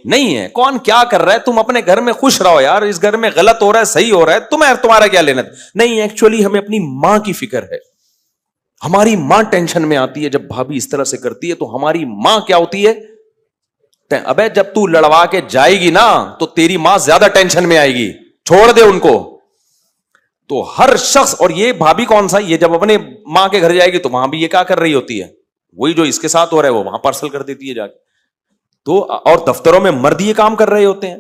نہیں ہے. کون کیا کر رہا ہے, تم اپنے گھر میں خوش رہو یار. اس گھر میں غلط ہو رہا ہے صحیح ہو رہا ہے, تمہارا کیا لینا نہیں. ایکچولی ہمیں اپنی ماں کی فکر ہے. ہماری ماں ٹینشن میں آتی ہے جب بھابھی اس طرح سے کرتی ہے, تو ہماری ماں کیا ہوتی ہے, ابے جب تو لڑوا کے جائے گی نا تو تیری ماں زیادہ ٹینشن میں آئے گی, چھوڑ دے ان کو. تو ہر شخص, اور یہ بھابھی کون سا, یہ جب اپنے ماں کے گھر جائے گی تو وہاں بھی یہ کیا کر رہی ہوتی ہے, وہی جو اس کے ساتھ ہو رہا ہے وہ وہاں پارسل کر دیتی ہے جا کے. تو اور دفتروں میں مرد یہ کام کر رہے ہوتے ہیں.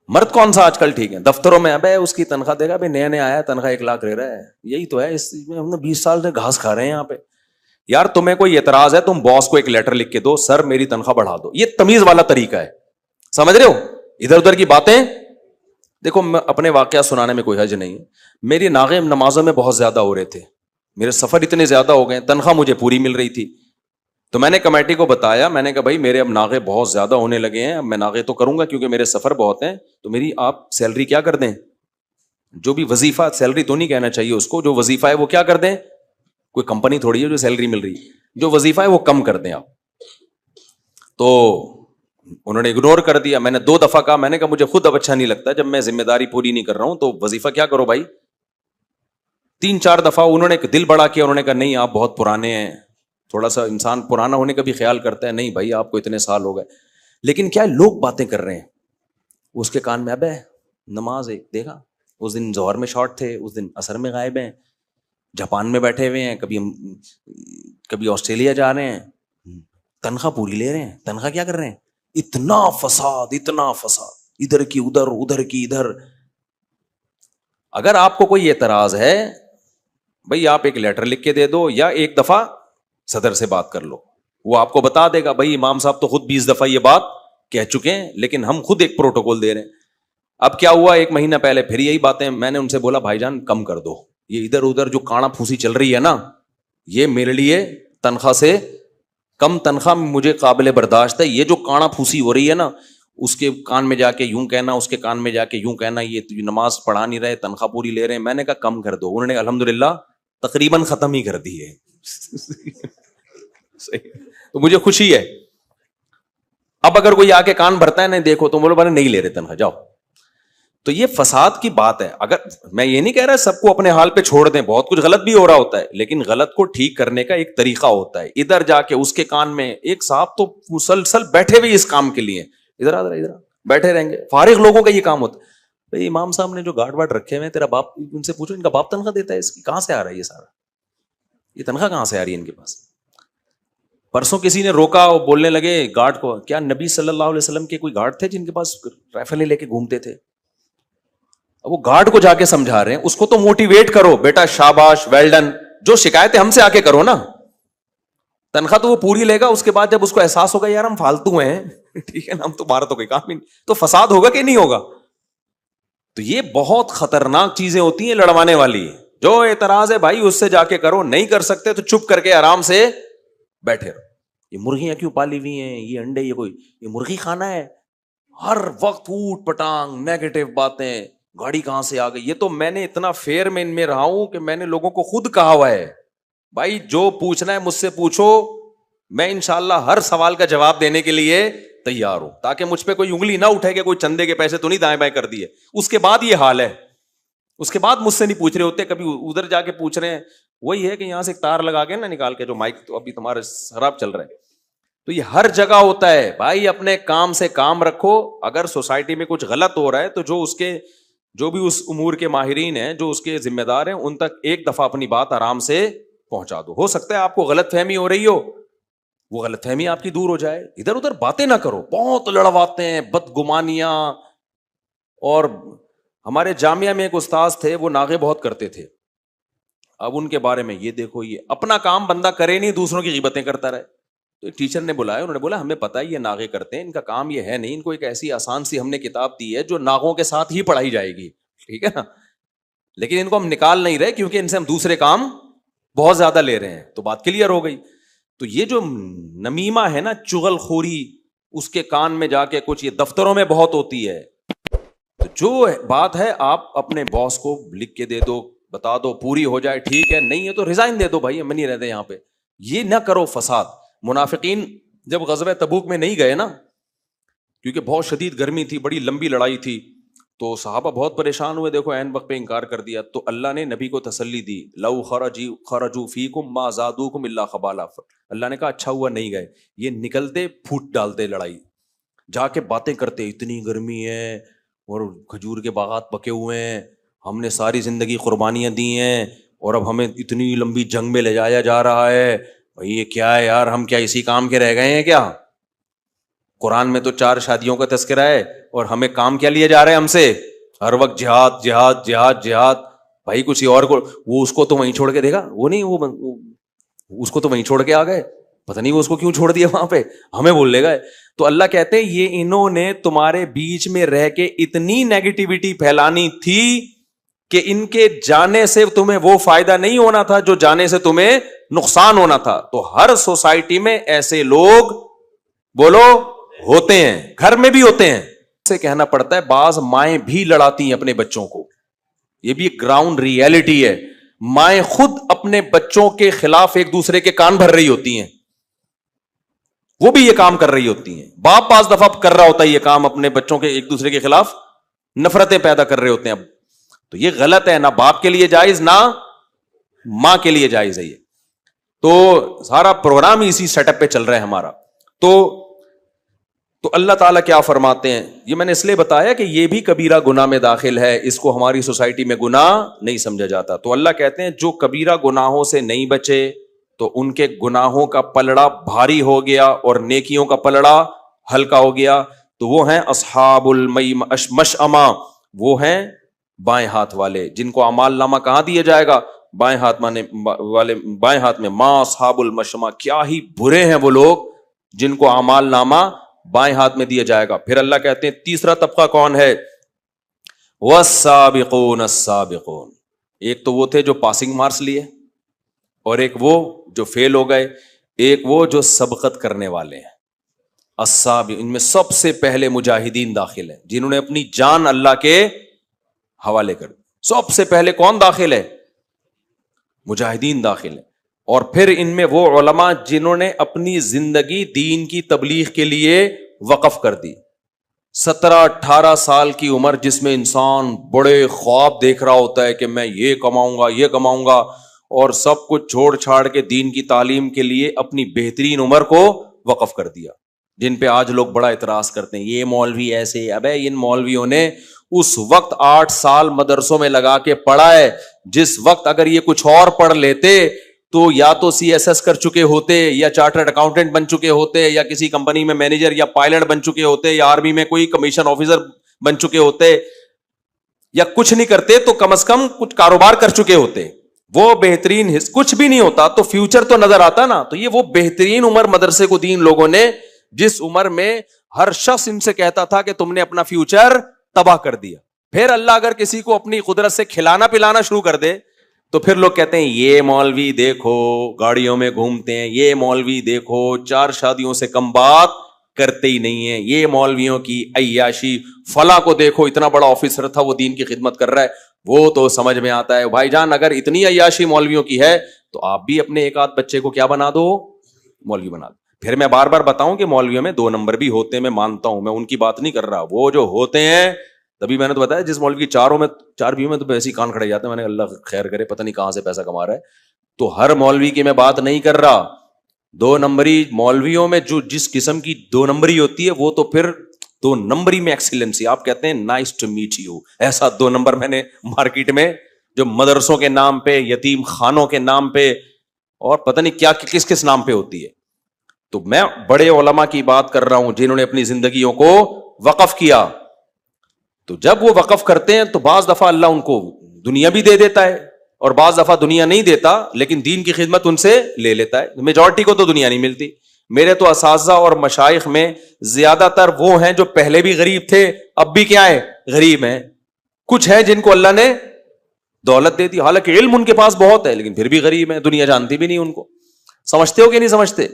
مرد کون سا آج کل ٹھیک ہے, دفتروں میں ابے اس کی تنخواہ دے گا, نیا نیا آیا تنخواہ 1 لاکھ لے رہا ہے, یہی تو ہے. اس میں ہم نے 20 سال سے گھاس کھا رہے ہیں یہاں پہ. یار تمہیں کوئی اعتراض ہے, تم باس کو ایک لیٹر لکھ کے دو, سر میری تنخواہ بڑھا دو. یہ تمیز والا طریقہ ہے, سمجھ رہے ہو. ادھر ادھر کی باتیں دیکھو, اپنے واقعہ سنانے میں کوئی حرج نہیں ہے. میری ناغے نمازوں میں بہت زیادہ ہو رہے تھے, میرے سفر اتنے زیادہ ہو گئے, تنخواہ مجھے پوری مل رہی تھی. تو میں نے کمیٹی کو بتایا, میں نے کہا بھائی میرے اب ناغے بہت زیادہ ہونے لگے ہیں, اب میں ناغے تو کروں گا کیونکہ میرے سفر بہت ہیں, تو میری آپ سیلری کیا کر دیں, جو بھی وظیفہ, سیلری تو نہیں کہنا چاہیے اس کو, جو وظیفہ ہے وہ کیا کر دیں, کوئی کمپنی تھوڑی ہے جو سیلری مل رہی ہے, جو وظیفہ ہے وہ کم کر دیں آپ. تو انہوں نے اگنور کر دیا. میں نے 2 دفعہ کہا, میں نے کہا مجھے خود اب اچھا نہیں لگتا جب میں ذمہ داری پوری نہیں کر رہا ہوں, تو وظیفہ کیا کرو بھائی. 3-4 دفعہ انہوں نے دل بڑا کیا, انہوں نے کہا نہیں آپ بہت پرانے ہیں, تھوڑا سا انسان پرانا ہونے کا بھی خیال کرتا ہے, نہیں بھائی آپ کو اتنے سال ہو گئے. لیکن کیا لوگ باتیں کر رہے ہیں, اس کے کان میں ابے نماز ایک دیکھا, اس دن ظہر میں شارٹ تھے, اس دن عصر میں غائب ہیں, جاپان میں بیٹھے ہوئے ہیں, کبھی آسٹریلیا جا رہے ہیں, تنخواہ پوری لے رہے ہیں, تنخواہ کیا کر رہے ہیں. اتنا فساد, ادھر کی ادھر ادھر کی ادھر. اگر آپ کو کوئی اعتراض ہے بھائی, آپ ایک لیٹر لکھ کے دے دو, یا ایک دفعہ صدر سے بات کر لو, وہ آپ کو بتا دے گا بھائی امام صاحب تو خود 20 دفعہ یہ بات کہہ چکے ہیں, لیکن ہم خود ایک پروٹوکول دے رہے ہیں. اب کیا ہوا, 1 مہینہ پہلے پھر یہی باتیں, میں نے ان سے بولا بھائی جان کم کر دو, یہ ادھر ادھر جو کانا پھوسی چل رہی ہے نا, یہ میرے لیے تنخواہ سے کم تنخواہ مجھے قابل برداشت ہے. یہ جو کانا پھوسی ہو رہی ہے نا, اس کے کان میں جا کے یوں کہنا, اس کے کان میں جا کے یوں کہنا, یہ نماز پڑھا نہیں رہے, تنخواہ پوری لے رہے ہیں. میں نے کہا کم کر دو. انہوں نے الحمدللہ تقریباً ختم ہی کر دی ہے. تو مجھے خوشی ہے. اب اگر کوئی آ کے کان بھرتا ہے, نہیں دیکھو تو بولو نہیں لے رہے تنخواہ, جاؤ. تو یہ فساد کی بات ہے. اگر میں یہ نہیں کہہ رہا سب کو اپنے حال پہ چھوڑ دیں, بہت کچھ غلط بھی ہو رہا ہوتا ہے, لیکن غلط کو ٹھیک کرنے کا ایک طریقہ ہوتا ہے. ادھر جا کے اس کے کان میں, ایک صاحب تو مسلسل بیٹھے ہوئے اس کام کے لیے, ادھر بیٹھے رہیں گے, فارغ لوگوں کا یہ کام ہوتا ہے. بھائی امام صاحب نے جو گارڈ واٹ رکھے ہوئے, تیرا باپ, ان سے پوچھو ان کا باپ تنخواہ دیتا ہے, اس کی کہاں سے آ رہا ہے یہ سارا, یہ تنخواہ کہاں سے آ رہی ہے ان کے پاس. پرسوں کسی نے روکا, وہ بولنے لگے گارڈ کو, کیا نبی صلی اللہ علیہ وسلم کے کوئی گارڈ تھے جن کے پاس رائفلیں لے کے گھومتے تھے؟ وہ گارڈ کو جا کے سمجھا رہے ہیں, اس کو تو موٹیویٹ کرو, بیٹا شاباش, ویل ڈن. جو شکایتیں ہم سے آ کے کرو نا, تنخواہ تو وہ پوری لے گا, اس کے بعد جب اس کو احساس ہوگا یار ہم فالتو ہیں, ٹھیک ہے نا, ہم تمہارا تو کوئی کام ہی نہیں, تو فساد ہوگا کہ نہیں ہوگا. تو یہ بہت خطرناک چیزیں ہوتی ہیں لڑوانے والی. جو اعتراض ہے بھائی اس سے جا کے کرو, نہیں کر سکتے تو چپ کر کے آرام سے بیٹھے رہو. یہ مرغیاں کیوں پالی ہوئی ہیں, یہ انڈے, یہ مرغی کھانا ہے, ہر وقت اوٹ پٹانگ نیگیٹو باتیں, گاڑی کہاں سے آ گئی. یہ تو میں نے اتنا فیئر میں ان میں رہا ہوں کہ میں نے لوگوں کو خود کہا ہوا ہے, بھائی جو پوچھنا ہے مجھ سے پوچھو, میں انشاءاللہ ہر سوال کا جواب دینے کے لیے تیار ہوں, تاکہ مجھ پہ کوئی انگلی نہ اٹھے کہ کوئی چندے کے پیسے تو نہیں دائیں بائیں کر دیے. اس کے بعد یہ حال ہے, اس کے بعد مجھ سے نہیں پوچھ رہے ہوتے, کبھی ادھر جا کے پوچھ رہے ہیں. وہی ہے کہ یہاں سے ایک تار لگا کے نا نکال کے, جو مائک تو ابھی تمہارے خراب چل رہا ہے, تو یہ ہر جگہ ہوتا ہے. بھائی اپنے کام سے کام رکھو. اگر سوسائٹی میں کچھ غلط ہو رہا ہے تو جو بھی اس امور کے ماہرین ہیں, جو اس کے ذمہ دار ہیں, ان تک ایک دفعہ اپنی بات آرام سے پہنچا دو. ہو سکتا ہے آپ کو غلط فہمی ہو رہی ہو, وہ غلط فہمی آپ کی دور ہو جائے. ادھر ادھر باتیں نہ کرو, بہت لڑواتے ہیں, بدگمانیاں. اور ہمارے جامعہ میں ایک استاذ تھے, وہ ناغے بہت کرتے تھے. اب ان کے بارے میں یہ دیکھو, یہ اپنا کام بندہ کرے نہیں, دوسروں کی غیبتیں کرتا رہے. تو ایک ٹیچر نے بلایا, انہوں نے بولا ہمیں پتا ہے یہ ناغے کرتے ہیں, ان کا کام یہ ہے نہیں, ان کو ایک ایسی آسان سی ہم نے کتاب دی ہے جو ناغوں کے ساتھ ہی پڑھائی جائے گی, ٹھیک ہے نا, لیکن ان کو ہم نکال نہیں رہے کیونکہ ان سے ہم دوسرے کام بہت زیادہ لے رہے ہیں. تو بات کلیئر ہو گئی. تو یہ جو نمیمہ ہے نا, چغل خوری, اس کے کان میں جا کے کچھ, یہ دفتروں میں بہت ہوتی ہے. تو جو بات ہے آپ اپنے باس کو لکھ کے دے دو, بتا دو, پوری ہو جائے ٹھیک ہے, نہیں ہے تو ریزائن دے دو, بھائی ہم نہیں رہتے یہاں پہ. یہ نہ کرو فساد. منافقین جب غزوہ تبوک میں نہیں گئے نا, کیونکہ بہت شدید گرمی تھی, بڑی لمبی لڑائی تھی, تو صحابہ بہت پریشان ہوئے. دیکھو عین وقت پہ انکار کر دیا, تو اللہ نے نبی کو تسلی دی, لو خرجوا فیکم ما زادوکم الا خبالا. اللہ نے کہا اچھا ہوا نہیں گئے, یہ نکلتے پھوٹ ڈالتے لڑائی, جا کے باتیں کرتے, اتنی گرمی ہے اور کھجور کے باغات پکے ہوئے ہیں, ہم نے ساری زندگی قربانیاں دی ہیں, اور اب ہمیں اتنی لمبی جنگ میں لے جایا جا رہا ہے. بھائی یہ کیا ہے یار, ہم کیا اسی کام کے رہ گئے ہیں کیا؟ قرآن میں تو 4 شادیوں کا تذکرہ ہے, اور ہمیں کام کیا لیے جا رہے ہیں ہم سے, ہر وقت جہاد جہاد جہاد جہاد. بھائی کسی اور کو, وہ اس کو تو وہیں چھوڑ کے دے گا, وہ نہیں, وہ اس کو تو وہیں چھوڑ کے آ گئے, پتہ نہیں وہ اس کو کیوں چھوڑ دیا وہاں پہ, ہمیں بول لے گا. تو اللہ کہتے ہیں یہ انہوں نے تمہارے بیچ میں رہ کے اتنی نیگیٹیوٹی پھیلانی تھی کہ ان کے جانے سے تمہیں وہ فائدہ نہیں ہونا تھا جو جانے سے تمہیں نقصان ہونا تھا. تو ہر سوسائٹی میں ایسے لوگ بولو ہوتے ہیں, گھر میں بھی ہوتے ہیں. سے کہنا پڑتا ہے, بعض مائیں بھی لڑاتی ہیں اپنے بچوں کو, یہ بھی ایک گراؤنڈ ریئلٹی ہے. مائیں خود اپنے بچوں کے خلاف ایک دوسرے کے کان بھر رہی ہوتی ہیں, وہ بھی یہ کام کر رہی ہوتی ہیں. باپ بعض دفعہ کر رہا ہوتا ہے یہ کام, اپنے بچوں کے ایک دوسرے کے خلاف نفرتیں پیدا کر رہے ہوتے ہیں. اب تو یہ غلط ہے, نہ باپ کے لیے جائز نہ ماں کے لیے جائز ہے یہ. تو سارا پروگرام اسی سیٹ اپ پہ چل رہا ہے ہمارا. تو اللہ تعالیٰ کیا فرماتے ہیں, یہ میں نے اس لیے بتایا کہ یہ بھی کبیرہ گناہ میں داخل ہے, اس کو ہماری سوسائٹی میں گناہ نہیں سمجھا جاتا. تو اللہ کہتے ہیں جو کبیرہ گناہوں سے نہیں بچے تو ان کے گناہوں کا پلڑا بھاری ہو گیا اور نیکیوں کا پلڑا ہلکا ہو گیا. تو وہ ہیں اصحاب المشأمہ, وہ ہیں بائیں ہاتھ والے, جن کو اعمال نامہ کہاں دیا جائے گا, بائیں ہاتھ والے, بائیں ہاتھ میں. ما اصحاب المشأمہ, کیا ہی برے ہیں وہ لوگ جن کو اعمال نامہ بائیں ہاتھ میں دیا جائے گا. پھر اللہ کہتے ہیں تیسرا طبقہ کون ہے, والسابقون السابقون. ایک تو وہ تھے جو پاسنگ مارکس لیے, اور ایک وہ جو فیل ہو گئے, ایک وہ جو سبقت کرنے والے ہیں. السابق, ان میں سب سے پہلے مجاہدین داخل ہیں, جنہوں نے اپنی جان اللہ کے حوالے کر دی. سب سے پہلے کون داخل ہے, مجاہدین داخل ہیں. اور پھر ان میں وہ علماء جنہوں نے اپنی زندگی دین کی تبلیغ کے لیے وقف کر دی. 17-18 سال کی عمر جس میں انسان بڑے خواب دیکھ رہا ہوتا ہے کہ میں یہ کماؤں گا یہ کماؤں گا, اور سب کچھ چھوڑ چھاڑ کے دین کی تعلیم کے لیے اپنی بہترین عمر کو وقف کر دیا. جن پہ آج لوگ بڑا اعتراض کرتے ہیں, یہ مولوی ایسے. ابے ان مولویوں نے اس وقت 8 سال مدرسوں میں لگا کے پڑھا ہے, جس وقت اگر یہ کچھ اور پڑھ لیتے تو یا تو CSS کر چکے ہوتے, یا چارٹرڈ اکاؤنٹنٹ بن چکے ہوتے, یا کسی کمپنی میں مینیجر یا پائلٹ بن چکے ہوتے, یا آرمی میں کوئی کمیشن آفیسر بن چکے ہوتے. یا کچھ نہیں کرتے تو کم از کم کچھ کاروبار کر چکے ہوتے, وہ بہترین کچھ بھی نہیں ہوتا تو فیوچر تو نظر آتا نا. تو یہ وہ بہترین عمر مدرسے کو دین لوگوں نے, جس عمر میں ہر شخص ان سے کہتا تھا کہ تم نے اپنا فیوچر تباہ کر دیا. پھر اللہ اگر کسی کو اپنی قدرت سے کھلانا پلانا شروع کر دے تو پھر لوگ کہتے ہیں یہ مولوی دیکھو گاڑیوں میں گھومتے ہیں, یہ مولوی دیکھو 4 شادیوں سے کم بات کرتے ہی نہیں ہیں, یہ مولویوں کی عیاشی, فلاں کو دیکھو اتنا بڑا آفیسر تھا وہ دین کی خدمت کر رہا ہے. وہ تو سمجھ میں آتا ہے بھائی جان, اگر اتنی عیاشی مولویوں کی ہے تو آپ بھی اپنے ایک آدھ بچے کو کیا بنا دو, مولوی بنا دو. پھر میں بار بار بتاؤں کہ مولویوں میں 2 نمبر بھی ہوتے ہیں, میں مانتا ہوں, میں ان کی بات نہیں کر رہا. وہ جو ہوتے ہیں, تبھی میں نے تو بتایا جس مولوی کی 4 بیوی میں تو ایسے ہی کان کھڑے جاتے ہیں, میں نے اللہ خیر کرے پتہ نہیں کہاں سے پیسہ کما رہا ہے. تو ہر مولوی کی میں بات نہیں کر رہا. 2 نمبری مولویوں میں جو جس قسم کی 2 نمبری ہوتی ہے وہ تو پھر 2 نمبری میں ایکسیلنسی, آپ کہتے ہیں نائس ٹو میٹ یو, ایسا 2 نمبر میں نے مارکیٹ میں جو مدرسوں کے نام پہ, یتیم خانوں کے نام پہ اور پتہ نہیں کیا کس کس نام پہ ہوتی ہے. تو میں بڑے علماء کی بات کر رہا ہوں جنہوں نے اپنی زندگیوں کو وقف کیا. تو جب وہ وقف کرتے ہیں تو بعض دفعہ اللہ ان کو دنیا بھی دے دیتا ہے اور بعض دفعہ دنیا نہیں دیتا, لیکن دین کی خدمت ان سے لے لیتا ہے. میجورٹی کو تو دنیا نہیں ملتی. میرے تو اساتذہ اور مشائخ میں زیادہ تر وہ ہیں جو پہلے بھی غریب تھے, اب بھی کیا ہے, غریب ہیں. کچھ ہیں جن کو اللہ نے دولت دے دی, حالانکہ علم ان کے پاس بہت ہے, لیکن پھر بھی غریب ہیں, دنیا جانتی بھی نہیں ان کو. سمجھتے ہو کہ نہیں سمجھتے؟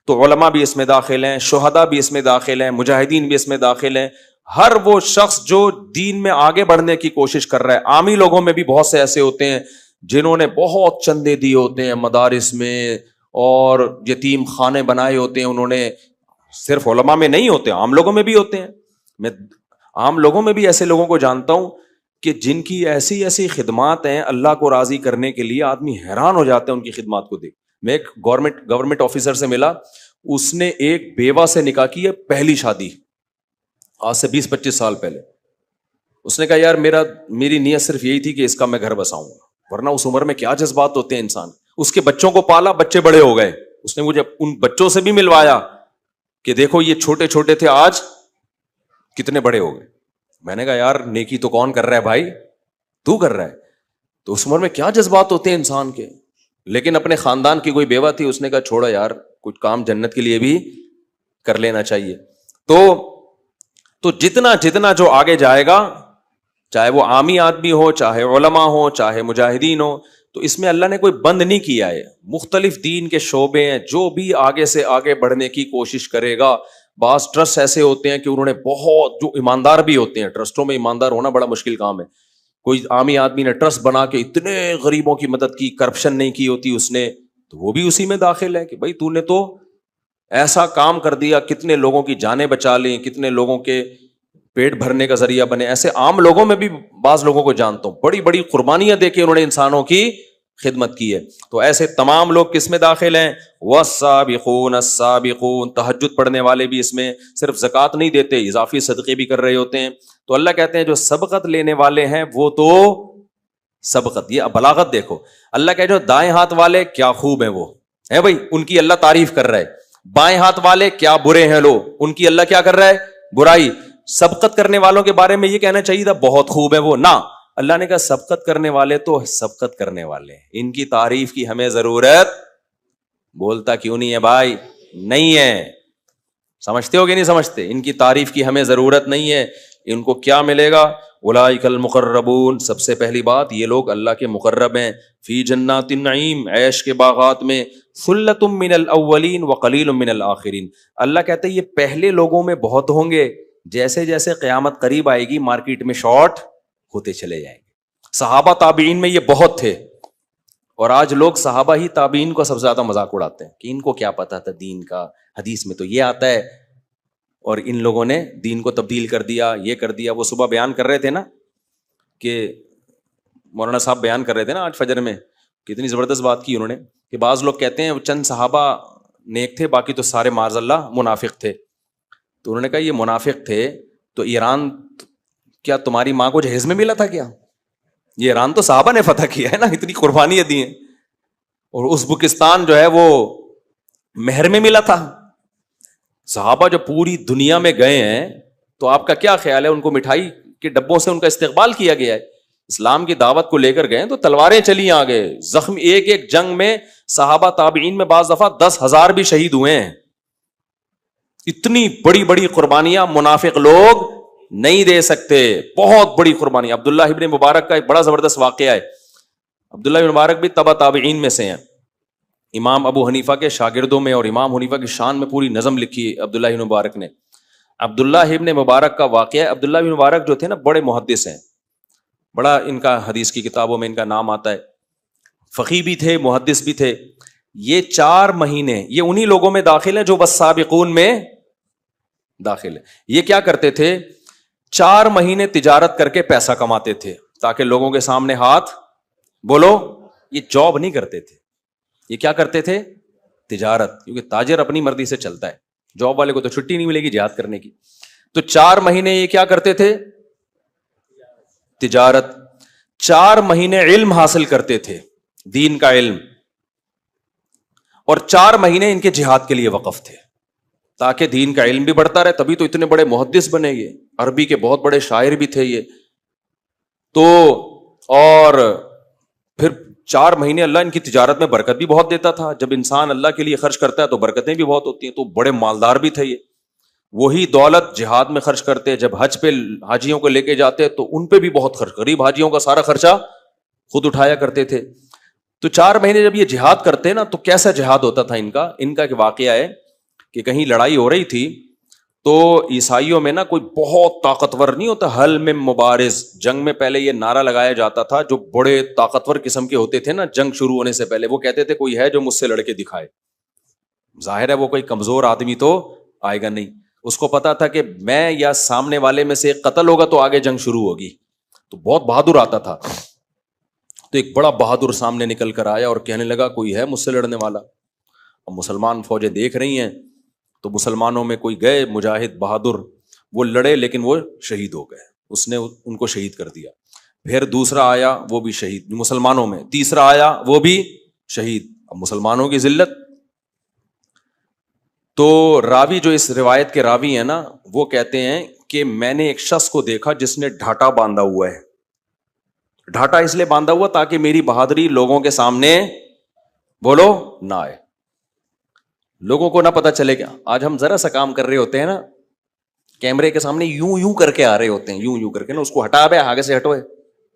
تو علماء بھی اس میں داخل ہیں, شہداء بھی اس میں داخل ہیں, مجاہدین بھی اس میں داخل ہیں. ہر وہ شخص جو دین میں آگے بڑھنے کی کوشش کر رہا ہے. عامی لوگوں میں بھی بہت سے ایسے ہوتے ہیں جنہوں نے بہت چندے دیے ہوتے ہیں مدارس میں اور یتیم خانے بنائے ہوتے ہیں انہوں نے. صرف علماء میں نہیں ہوتے, عام لوگوں میں بھی ہوتے ہیں. میں عام لوگوں میں بھی ایسے لوگوں کو جانتا ہوں کہ جن کی ایسی ایسی خدمات ہیں اللہ کو راضی کرنے کے لیے, آدمی حیران ہو جاتا ہے ان کی خدمات کو دیکھ. میں ایک گورنمنٹ آفیسر سے ملا, اس نے ایک بیوہ سے نکاح کی ہے, پہلی شادی, آج سے 20-25 سال پہلے. اس نے کہا یار میری نیت صرف یہی تھی کہ اس کا میں گھر بساؤں گا, ورنہ اس عمر میں کیا جذبات ہوتے ہیں انسان. اس کے بچوں کو پالا, بچے بڑے ہو گئے. اس نے مجھے ان بچوں سے بھی ملوایا کہ دیکھو یہ چھوٹے چھوٹے تھے, آج کتنے بڑے ہو گئے. میں نے کہا یار نیکی تو کون کر رہا ہے بھائی, تو کر رہا ہے. تو اس عمر میں کیا جذبات ہوتے ہیں انسان کے. لیکن اپنے خاندان کی کوئی بیوہ تھی, اس نے کہا چھوڑا یار, کچھ کام جنت کے لیے بھی کر لینا چاہیے. تو جتنا جو آگے جائے گا, چاہے وہ عامی آدمی ہو, چاہے علماء ہو, چاہے مجاہدین ہو, تو اس میں اللہ نے کوئی بند نہیں کیا ہے. مختلف دین کے شعبے ہیں, جو بھی آگے سے آگے بڑھنے کی کوشش کرے گا. بعض ٹرسٹ ایسے ہوتے ہیں کہ انہوں نے بہت, جو ایماندار بھی ہوتے ہیں, ٹرسٹوں میں ایماندار ہونا بڑا مشکل کام ہے. کوئی عامی آدمی نے ٹرسٹ بنا کے اتنے غریبوں کی مدد کی, کرپشن نہیں کی ہوتی اس نے, تو وہ بھی اسی میں داخل ہے کہ بھائی تو نے تو ایسا کام کر دیا, کتنے لوگوں کی جانیں بچا لیں, کتنے لوگوں کے پیٹ بھرنے کا ذریعہ بنے. ایسے عام لوگوں میں بھی بعض لوگوں کو جانتا ہوں, بڑی بڑی قربانیاں دے کے انہوں نے انسانوں کی خدمت کی ہے. تو ایسے تمام لوگ کس میں داخل ہیں؟ والسابقون السابقون. تہجد پڑھنے والے بھی اس میں, صرف زکوٰۃ نہیں دیتے, اضافی صدقے بھی کر رہے ہوتے ہیں. تو اللہ کہتے ہیں جو سبقت لینے والے ہیں وہ تو سبقت, یہ بلاغت دیکھو. اللہ کہے جو دائیں ہاتھ والے کیا خوب ہیں وہ ہے بھائی, ان کی اللہ تعریف کر رہا ہے. بائیں ہاتھ والے کیا برے ہیں لو, ان کی اللہ کیا کر رہا ہے, برائی. سبقت کرنے والوں کے بارے میں یہ کہنا چاہیے تھا بہت خوب ہے وہ, نہ, اللہ نے کہا سبقت کرنے والے تو سبقت کرنے والے ہیں, ان کی تعریف کی ہمیں ضرورت. بولتا کیوں نہیں ہے بھائی؟ نہیں ہے. سمجھتے ہو کہ نہیں سمجھتے؟ ان کی تعریف کی ہمیں ضرورت نہیں ہے. ان کو کیا ملے گا؟ اولئک المقربون. سب سے پہلی بات, یہ لوگ اللہ کے مقرب ہیں. فی جنات النعیم, عیش کے باغات میں. ثلۃ من الاولین وقلیل من الاخرین. اللہ کہتے ہیں یہ پہلے لوگوں میں بہت ہوں گے, جیسے جیسے قیامت قریب آئے گی مارکیٹ میں شارٹ ہوتے چلے جائیں گے. صحابہ تابعین میں یہ بہت تھے, اور آج لوگ صحابہ ہی تابعین کو سب سے زیادہ مذاق اڑاتے ہیں کہ ان کو کیا پتا تھا دین کا, حدیث میں تو یہ آتا ہے, اور ان لوگوں نے دین کو تبدیل کر دیا, یہ کر دیا. وہ صبح بیان کر رہے تھے نا, کہ مولانا صاحب بیان کر رہے تھے نا آج فجر میں, کتنی زبردست بات کی انہوں نے, کہ بعض لوگ کہتے ہیں چند صحابہ نیک تھے, باقی تو سارے معاذ اللہ منافق تھے. تو انہوں نے کہا یہ منافق تھے تو ایران کیا تمہاری ماں کو جہیز میں ملا تھا کیا؟ یہ ایران تو صحابہ نے فتح کیا ہے نا, اتنی قربانیاں دی ہیں. اور ازبکستان جو ہے وہ مہر میں ملا تھا. صحابہ جو پوری دنیا میں گئے ہیں, تو آپ کا کیا خیال ہے ان کو مٹھائی کے ڈبوں سے ان کا استقبال کیا گیا ہے. اسلام کی دعوت کو لے کر گئے تو تلواریں چلی آگے, زخم, ایک ایک جنگ میں صحابہ تابعین میں بعض دفعہ 10,000 بھی شہید ہوئے ہیں. اتنی بڑی بڑی قربانیاں منافق لوگ نہیں دے سکتے, بہت بڑی قربانی. عبداللہ ابن مبارک کا ایک بڑا زبردست واقعہ ہے. عبداللہ ابن مبارک بھی تبع تابعین میں سے ہیں, امام ابو حنیفہ کے شاگردوں میں, اور امام حنیفہ کی شان میں پوری نظم لکھی ہے عبداللہ ابن مبارک نے. عبداللہ ابن مبارک کا واقعہ ہے. عبداللہ ابن مبارک جو تھے نا بڑے محدث ہیں, بڑا ان کا حدیث کی کتابوں میں ان کا نام آتا ہے, فقیہ بھی تھے, محدث بھی تھے. یہ 4 مہینے یہ انہی لوگوں میں داخل ہیں جو بس سابقون میں داخل ہے. یہ کیا کرتے تھے, 4 مہینے تجارت کر کے پیسہ کماتے تھے تاکہ لوگوں کے سامنے ہاتھ بولو. یہ جاب نہیں کرتے تھے, یہ کیا کرتے تھے, تجارت, کیونکہ تاجر اپنی مرضی سے چلتا ہے, جاب والے کو تو چھٹی نہیں ملے گی جہاد کرنے کی. تو 4 مہینے یہ کیا کرتے تھے, تجارت. 4 مہینے علم حاصل کرتے تھے, دین کا علم, اور 4 مہینے ان کے جہاد کے لیے وقف تھے تاکہ دین کا علم بھی بڑھتا رہے. تبھی تو اتنے بڑے محدث بنے, یہ عربی کے بہت بڑے شاعر بھی تھے یہ تو. اور پھر 4 مہینے اللہ ان کی تجارت میں برکت بھی بہت دیتا تھا. جب انسان اللہ کے لیے خرچ کرتا ہے تو برکتیں بھی بہت ہوتی ہیں. تو بڑے مالدار بھی تھے یہ, وہی دولت جہاد میں خرچ کرتے. جب حج پہ حاجیوں کو لے کے جاتے تو ان پہ بھی بہت خرچ, غریب حاجیوں کا سارا خرچہ خود اٹھایا کرتے تھے. تو 4 مہینے جب یہ جہاد کرتے نا تو کیسا جہاد ہوتا تھا ان کا ایک واقعہ ہے کہ کہیں لڑائی ہو رہی تھی تو عیسائیوں میں نا کوئی بہت طاقتور نہیں ہوتا, حل میں مبارز, جنگ میں پہلے یہ نعرہ لگایا جاتا تھا. جو بڑے طاقتور قسم کے ہوتے تھے نا جنگ شروع ہونے سے پہلے, وہ کہتے تھے کوئی ہے جو مجھ سے لڑ کے دکھائے. ظاہر ہے وہ کوئی کمزور آدمی تو آئے گا نہیں, اس کو پتا تھا کہ میں یا سامنے والے میں سے قتل ہوگا تو آگے جنگ شروع ہوگی. تو بہت بہادر آتا تھا. تو ایک بڑا بہادر سامنے نکل کر آیا اور کہنے لگا کوئی ہے مجھ سے لڑنے والا. اب مسلمان فوجیں دیکھ رہی ہیں تو مسلمانوں میں کوئی گئے مجاہد بہادر, وہ لڑے لیکن وہ شہید ہو گئے, اس نے ان کو شہید کر دیا. پھر دوسرا آیا وہ بھی شہید مسلمانوں میں, تیسرا آیا وہ بھی شہید. اب مسلمانوں کی ذلت. تو راوی جو اس روایت کے راوی ہیں نا وہ کہتے ہیں کہ میں نے ایک شخص کو دیکھا جس نے ڈھاٹا باندھا ہوا ہے. ڈھاٹا اس لیے باندھا ہوا تاکہ میری بہادری لوگوں کے سامنے بولو نہ آئے, لوگوں کو نہ پتا چلے. گا آج ہم ذرا سا کام کر رہے ہوتے ہیں نا, کیمرے کے سامنے یوں کر کے آ رہے ہوتے ہیں, یوں کر کے نا, اس کو ہٹا بے آگے سے ہٹو,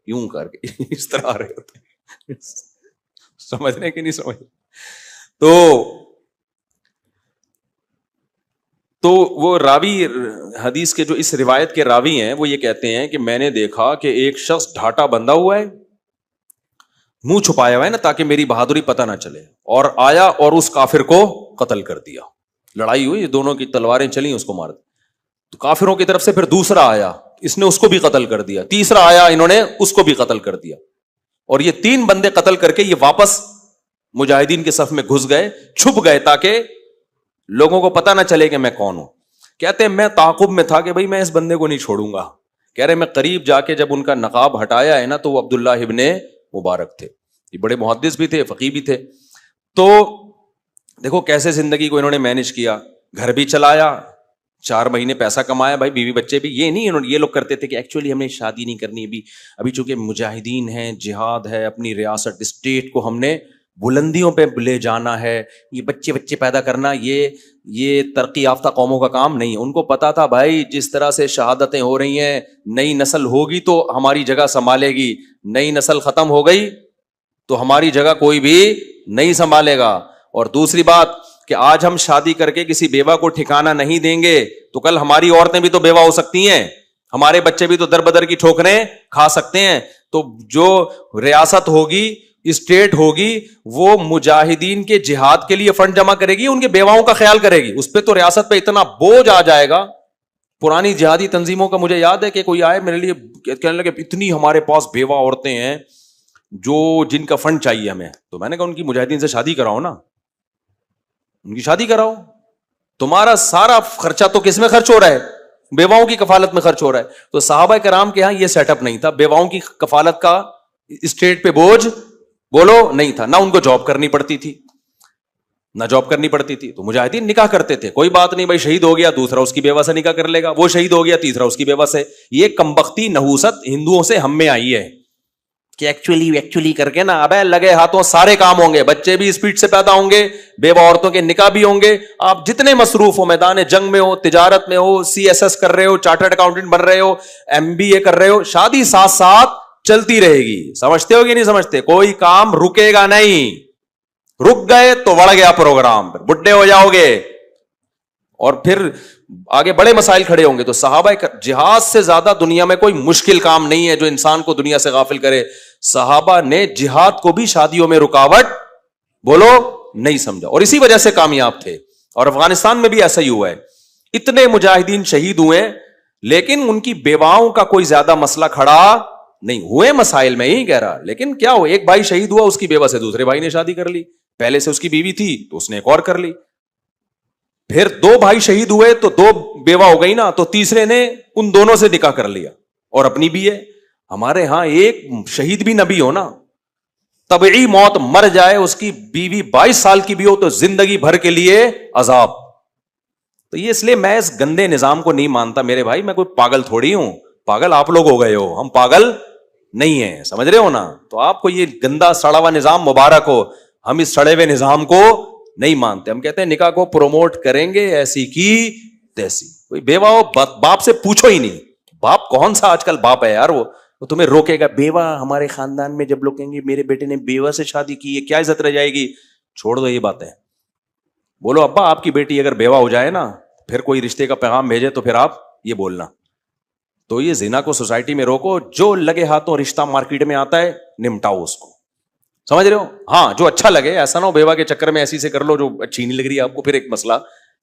یوں کر کے اس طرح آ رہے ہوتے ہیں. سمجھنے کہ نہیں سمجھ. تو وہ راوی حدیث کے جو اس روایت کے راوی ہیں وہ یہ کہتے ہیں کہ میں نے دیکھا کہ ایک شخص ڈھاٹا بندھا ہوا ہے, منہ چھپایا ہوا ہے نا تاکہ میری بہادری پتہ نہ چلے, اور آیا اور اس کافر کو قتل کر دیا. لڑائی ہوئی, دونوں کی تلواریں چلیں, اس کو مار دیا. تو کافروں کی طرف سے پھر دوسرا آیا, اس نے اس کو بھی قتل کر دیا. تیسرا آیا, انہوں نے اس کو بھی قتل کر دیا. اور یہ 3 بندے قتل کر کے یہ واپس مجاہدین کے صف میں گھس گئے, چھپ گئے تاکہ لوگوں کو پتہ نہ چلے کہ میں کون ہوں. کہتے ہیں میں تعاقب میں تھا کہ بھائی میں اس بندے کو نہیں چھوڑوں گا. کہہ رہے میں قریب جا کے جب ان کا نقاب ہٹایا ہے نا تو وہ عبداللہ ابن مبارک تھے. یہ بڑے محدث بھی تھے, فقیہ بھی تھے. تو دیکھو کیسے زندگی کو انہوں نے مینج کیا, گھر بھی چلایا, 4 مہینے پیسہ کمایا, بھائی بیوی بچے بھی. یہ نہیں یہ لوگ کرتے تھے کہ ایکچولی ہم نے شادی نہیں کرنی ابھی چونکہ مجاہدین ہیں, جہاد ہے, اپنی ریاست اسٹیٹ کو ہم نے بلندیوں پہ لے جانا ہے, یہ بچے پیدا کرنا یہ ترقی یافتہ قوموں کا کام نہیں. ان کو پتا تھا بھائی جس طرح سے شہادتیں ہو رہی ہیں, نئی نسل ہوگی تو ہماری جگہ سنبھالے گی, نئی نسل ختم ہو گئی تو ہماری جگہ کوئی بھی نہیں سنبھالے گا. اور دوسری بات کہ آج ہم شادی کر کے کسی بیوہ کو ٹھکانہ نہیں دیں گے تو کل ہماری عورتیں بھی تو بیوہ ہو سکتی ہیں, ہمارے بچے بھی تو در بدر کی ٹھوکریں کھا سکتے ہیں. تو جو ریاست ہوگی, اسٹیٹ ہوگی, وہ مجاہدین کے جہاد کے لیے فنڈ جمع کرے گی, ان کے بیواؤں کا خیال کرے گی. اس پہ تو ریاست پہ اتنا بوجھ آ جائے گا. پرانی جہادی تنظیموں کا مجھے یاد ہے کہ کوئی آئے میرے لیے کہنے لگے اتنی ہمارے پاس بیوہ عورتیں ہیں جن کا فنڈ چاہیے ہمیں. تو میں نے کہا ان کی مجاہدین سے شادی کراؤ نا, ان کی شادی کراؤ. تمہارا سارا خرچہ تو کس میں خرچ ہو رہا ہے, بیواؤں کی کفالت میں خرچ ہو رہا ہے. تو صحابہ کرام کے یہاں یہ سیٹ اپ نہیں تھا, بیواؤں کی کفالت کا اسٹیٹ پہ بوجھ بولو نہیں تھا, نہ ان کو جاب کرنی پڑتی تھی. نہ جاب کرنی پڑتی تھی تو مجاہدین نکاح کرتے تھے, کوئی بات نہیں بھائی, شہید ہو گیا دوسرا اس کی بیوہ سے نکاح کر لے گا, وہ شہید ہو گیا تیسرا اس کی بیوہ سے. یہ کمبختی نحوست ہندوؤں سے ہم میں آئی ہے کہ ایکچولی کر کے نا ابے لگے ہاتھوں سارے کام ہوں گے, بچے بھی اسپیڈ سے پیدا ہوں گے, بیوہ عورتوں کے نکاح بھی ہوں گے, آپ جتنے مصروف ہو, میدان جنگ میں ہو, تجارت میں ہو, CSS کر رہے ہو, چارٹرڈ اکاؤنٹنٹ بن رہے ہو, MBA کر رہے ہو, شادی ساتھ ساتھ چلتی رہے گی. سمجھتے ہو کہ نہیں سمجھتے؟ کوئی کام رکے گا نہیں, رک گئے تو بڑھ گیا پروگرام, پھر بڈھے ہو جاؤ گے اور پھر آگے بڑے مسائل کھڑے ہوں گے. تو صحابہ جہاد سے زیادہ دنیا میں کوئی مشکل کام نہیں ہے جو انسان کو دنیا سے غافل کرے. صحابہ نے جہاد کو بھی شادیوں میں رکاوٹ بولو نہیں سمجھا, اور اسی وجہ سے کامیاب تھے. اور افغانستان میں بھی ایسا ہی ہوا ہے, اتنے مجاہدین شہید ہوئے لیکن ان کی بیواؤں کا کوئی زیادہ مسئلہ کھڑا نہیں ہوئے. مسائل میں ہی کہہ رہا, لیکن کیا ہو, ایک بھائی شہید ہوا, اس کی بیوہ سے دوسرے بھائی نے شادی کر لی, پہلے سے اس کی بیوی تھی تو اس نے ایک اور کر لی. پھر 2 بھائی شہید ہوئے تو 2 بیوہ ہو گئی نا, تو تیسرے نے ان دونوں سے نکاح کر لیا اور اپنی بھی ہے. ہمارے ہاں ایک شہید بھی نبی ہو نا, طبعی موت مر جائے, اس کی بیوی 22 سال کی بھی ہو تو زندگی بھر کے لیے عذاب. تو یہ اس لیے میں اس گندے نظام کو نہیں مانتا میرے بھائی, میں کوئی پاگل تھوڑی ہوں, پاگل آپ لوگ ہو گئے ہو, ہم پاگل نہیں ہیں, سمجھ رہے ہو نا. تو آپ کو یہ گندا سڑا ہوا نظام مبارک ہو, ہم اس سڑے ہوئے نظام کو نہیں مانتے. ہم کہتے ہیں نکاح کو پروموٹ کریں گے ایسی کی تیسی. کوئی بیوہ ہو باپ سے پوچھو ہی نہیں, باپ کون سا آج کل باپ ہے یار, وہ تمہیں روکے گا. بیوہ ہمارے خاندان میں جب لوگ کہیں گے میرے بیٹے نے بیوہ سے شادی کی ہے, کیا عزت رہ جائے گی؟ چھوڑ دو یہ باتیں, بولو ابا آپ کی بیٹی اگر بیوہ ہو جائے نا, پھر کوئی رشتے کا پیغام بھیجے تو پھر آپ یہ بولنا. تو یہ زنا کو سوسائٹی میں روکو, جو لگے ہاتھوں رشتہ مارکیٹ میں آتا ہے نمٹاؤ اس کو, سمجھ رہے ہو. ہاں جو اچھا لگے, ایسا نہ ہو بیوہ کے چکر میں ایسی سے کر لو جو اچھی نہیں لگ رہی ہے آپ کو, پھر ایک مسئلہ,